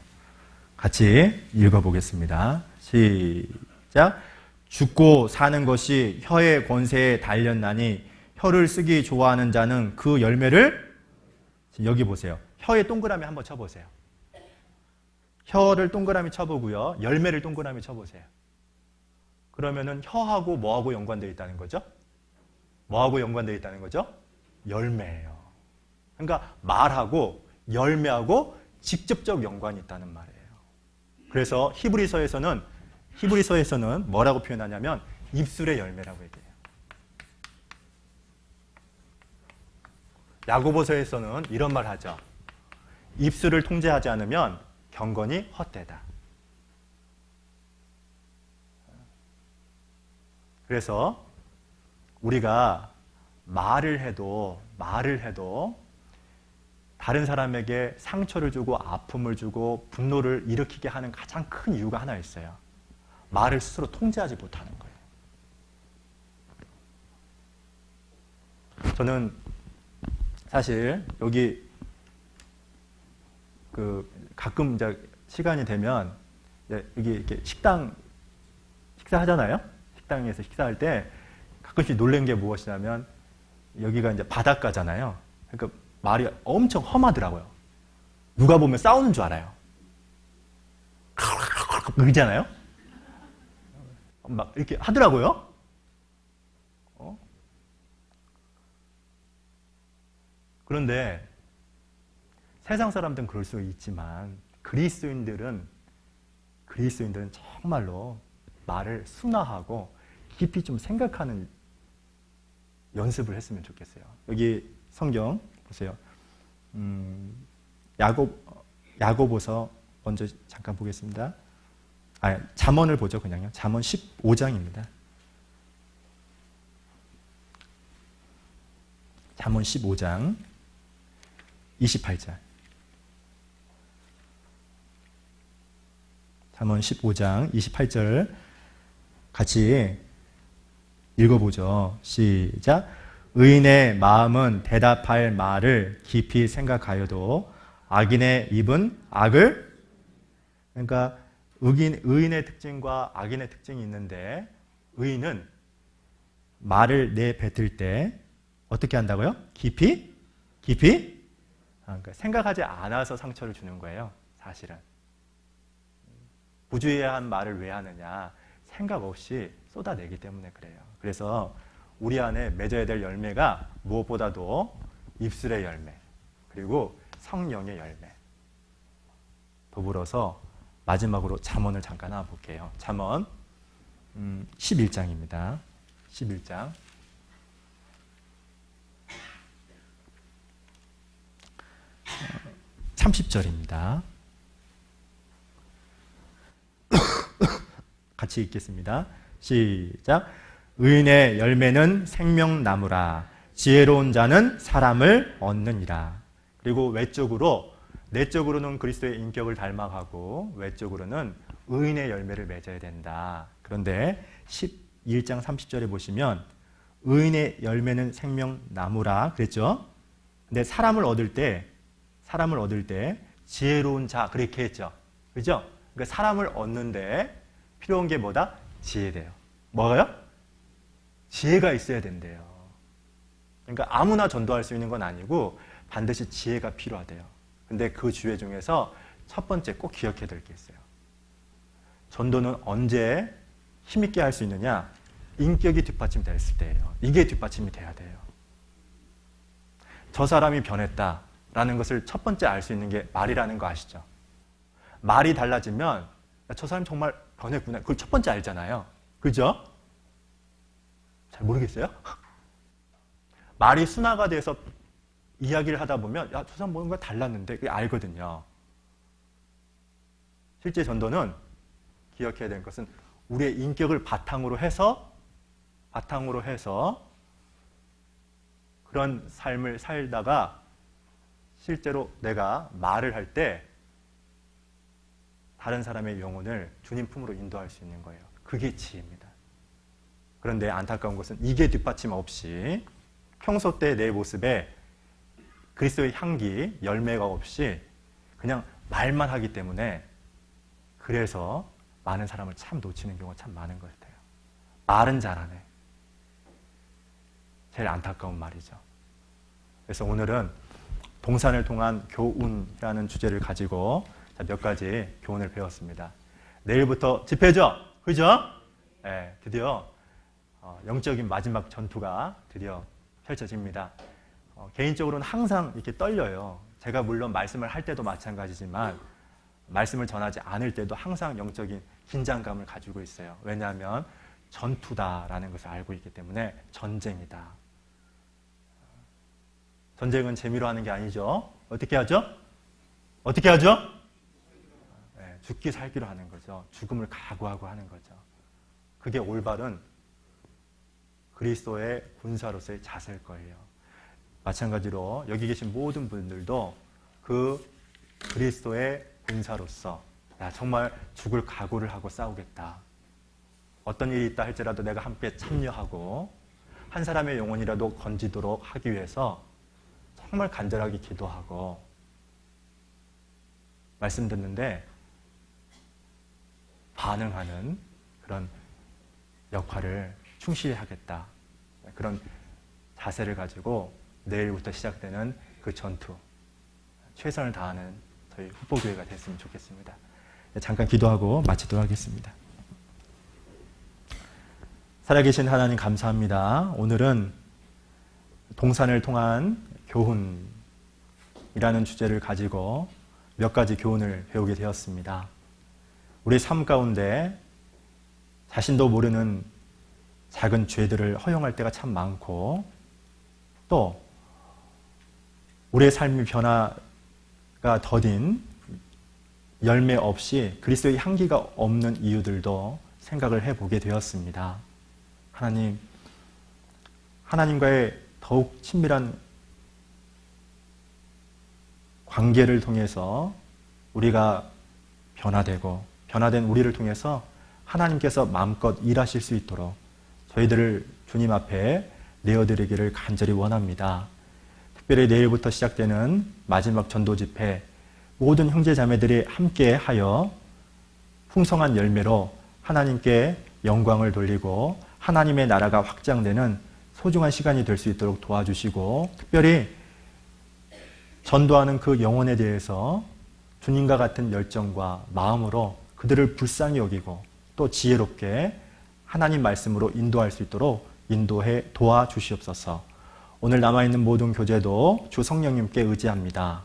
같이 읽어보겠습니다. 시작. 죽고 사는 것이 혀의 권세에 달렸나니 혀를 쓰기 좋아하는 자는 그 열매를, 여기 보세요. 혀에 동그라미 한번 쳐보세요. 혀를 동그라미 쳐보고요. 열매를 동그라미 쳐보세요. 그러면은 혀하고 뭐하고 연관되어 있다는 거죠? 뭐하고 연관되어 있다는 거죠? 열매예요. 그러니까 말하고 열매하고 직접적 연관이 있다는 말이에요. 그래서 히브리서에서는 뭐라고 표현하냐면 입술의 열매라고 얘기해요. 야고보서에서는 이런 말 하죠. 입술을 통제하지 않으면 경건이 헛되다. 그래서 우리가 말을 해도 다른 사람에게 상처를 주고 아픔을 주고 분노를 일으키게 하는 가장 큰 이유가 하나 있어요. 말을 스스로 통제하지 못하는 거예요. 저는 사실 여기 가끔 이제 시간이 되면 여기 이렇게 식사하잖아요. 식당에서 식사할 때 가끔씩 놀란 게 무엇이냐면 여기가 이제 바닷가잖아요. 그러니까 말이 엄청 험하더라고요. 누가 보면 싸우는 줄 알아요. 그러잖아요. 막 이렇게 하더라고요. 그런데 세상 사람들은 그럴 수 있지만 그리스도인들은 정말로 말을 순화하고 깊이 좀 생각하는 연습을 했으면 좋겠어요. 여기 성경 보세요. 야고보서 먼저 잠깐 보겠습니다. 잠언을 보죠, 그냥요. 잠언 15장입니다. 잠언 15장 28절. 잠언 15장 28절 같이 읽어보죠. 시작. 의인의 마음은 대답할 말을 깊이 생각하여도 악인의 입은 악을, 그러니까 의인의 특징과 악인의 특징이 있는데, 의인은 말을 내뱉을 때 어떻게 한다고요? 깊이 그러니까 생각하지 않아서 상처를 주는 거예요. 사실은 부주의한 말을 왜 하느냐, 생각 없이 쏟아내기 때문에 그래요. 그래서 우리 안에 맺어야 될 열매가 무엇보다도 입술의 열매, 그리고 성령의 열매. 더불어서 마지막으로 잠언을 잠깐 하나 볼게요. 잠언 11장입니다. 11장 30절입니다. 같이 읽겠습니다. 시작. 의인의 열매는 생명나무라. 지혜로운 자는 사람을 얻느니라. 그리고 내적으로는 그리스도의 인격을 닮아가고 외적으로는 의인의 열매를 맺어야 된다. 그런데 11장 30절에 보시면 의인의 열매는 생명나무라 그랬죠. 근데 사람을 얻을 때 지혜로운 자 그렇게 했죠. 그죠? 그러니까 사람을 얻는데 필요한 게 뭐다? 지혜래요. 뭐가요? 지혜가 있어야 된대요. 그러니까 아무나 전도할 수 있는 건 아니고 반드시 지혜가 필요하대요. 근데 그 주의 중에서 첫 번째 꼭 기억해야 될 게 있어요. 전도는 언제 힘있게 할 수 있느냐? 인격이 뒷받침됐을 때예요. 이게 뒷받침이 돼야 돼요. 저 사람이 변했다라는 것을 첫 번째 알 수 있는 게 말이라는 거 아시죠? 말이 달라지면 저 사람 정말 변했구나. 그걸 첫 번째 알잖아요. 그죠? 잘 모르겠어요? 말이 순화가 돼서 이야기를 하다 보면 저 사람 뭔가 달랐는데 그게 알거든요. 실제 전도는 기억해야 되는 것은 우리의 인격을 바탕으로 해서 그런 삶을 살다가 실제로 내가 말을 할 때 다른 사람의 영혼을 주님 품으로 인도할 수 있는 거예요. 그게 지혜입니다. 그런데 안타까운 것은 이게 뒷받침 없이 평소 때 내 모습에 그리스도의 향기, 열매가 없이 그냥 말만 하기 때문에 그래서 많은 사람을 참 놓치는 경우가 참 많은 것 같아요. 말은 잘하네. 제일 안타까운 말이죠. 그래서 오늘은 동산을 통한 교훈이라는 주제를 가지고 몇 가지 교훈을 배웠습니다. 내일부터 집회죠? 그죠? 네, 드디어 영적인 마지막 전투가 드디어 펼쳐집니다. 개인적으로는 항상 이렇게 떨려요. 제가 물론 말씀을 할 때도 마찬가지지만 말씀을 전하지 않을 때도 항상 영적인 긴장감을 가지고 있어요. 왜냐하면 전투다라는 것을 알고 있기 때문에 전쟁이다. 전쟁은 재미로 하는 게 아니죠. 어떻게 하죠? 네, 죽기 살기로 하는 거죠. 죽음을 각오하고 하는 거죠. 그게 올바른 그리스도의 군사로서의 자세일 거예요. 마찬가지로 여기 계신 모든 분들도 그 그리스도의 군사로서 정말 죽을 각오를 하고 싸우겠다. 어떤 일이 있다 할지라도 내가 함께 참여하고 한 사람의 영혼이라도 건지도록 하기 위해서 정말 간절하게 기도하고 말씀 듣는데 반응하는 그런 역할을 충실히 하겠다. 그런 자세를 가지고 내일부터 시작되는 그 전투 최선을 다하는 저희 후보교회가 됐으면 좋겠습니다. 잠깐 기도하고 마치도록 하겠습니다. 살아계신 하나님 감사합니다. 오늘은 동산을 통한 교훈이라는 주제를 가지고 몇 가지 교훈을 배우게 되었습니다. 우리 삶 가운데 자신도 모르는 작은 죄들을 허용할 때가 참 많고 또 우리의 삶의 변화가 더딘 열매 없이 그리스도의 향기가 없는 이유들도 생각을 해보게 되었습니다. 하나님과의 더욱 친밀한 관계를 통해서 우리가 변화된 우리를 통해서 하나님께서 마음껏 일하실 수 있도록 저희들을 주님 앞에 내어드리기를 간절히 원합니다. 특별히 내일부터 시작되는 마지막 전도 집회, 모든 형제 자매들이 함께 하여 풍성한 열매로 하나님께 영광을 돌리고 하나님의 나라가 확장되는 소중한 시간이 될 수 있도록 도와주시고, 특별히 전도하는 그 영혼에 대해서 주님과 같은 열정과 마음으로 그들을 불쌍히 여기고 또 지혜롭게 하나님 말씀으로 인도할 수 있도록 인도해 도와주시옵소서. 오늘 남아있는 모든 교제도 주 성령님께 의지합니다.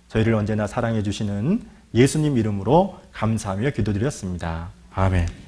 저희를 언제나 사랑해 주시는 예수님 이름으로 감사하며 기도드렸습니다. 아멘.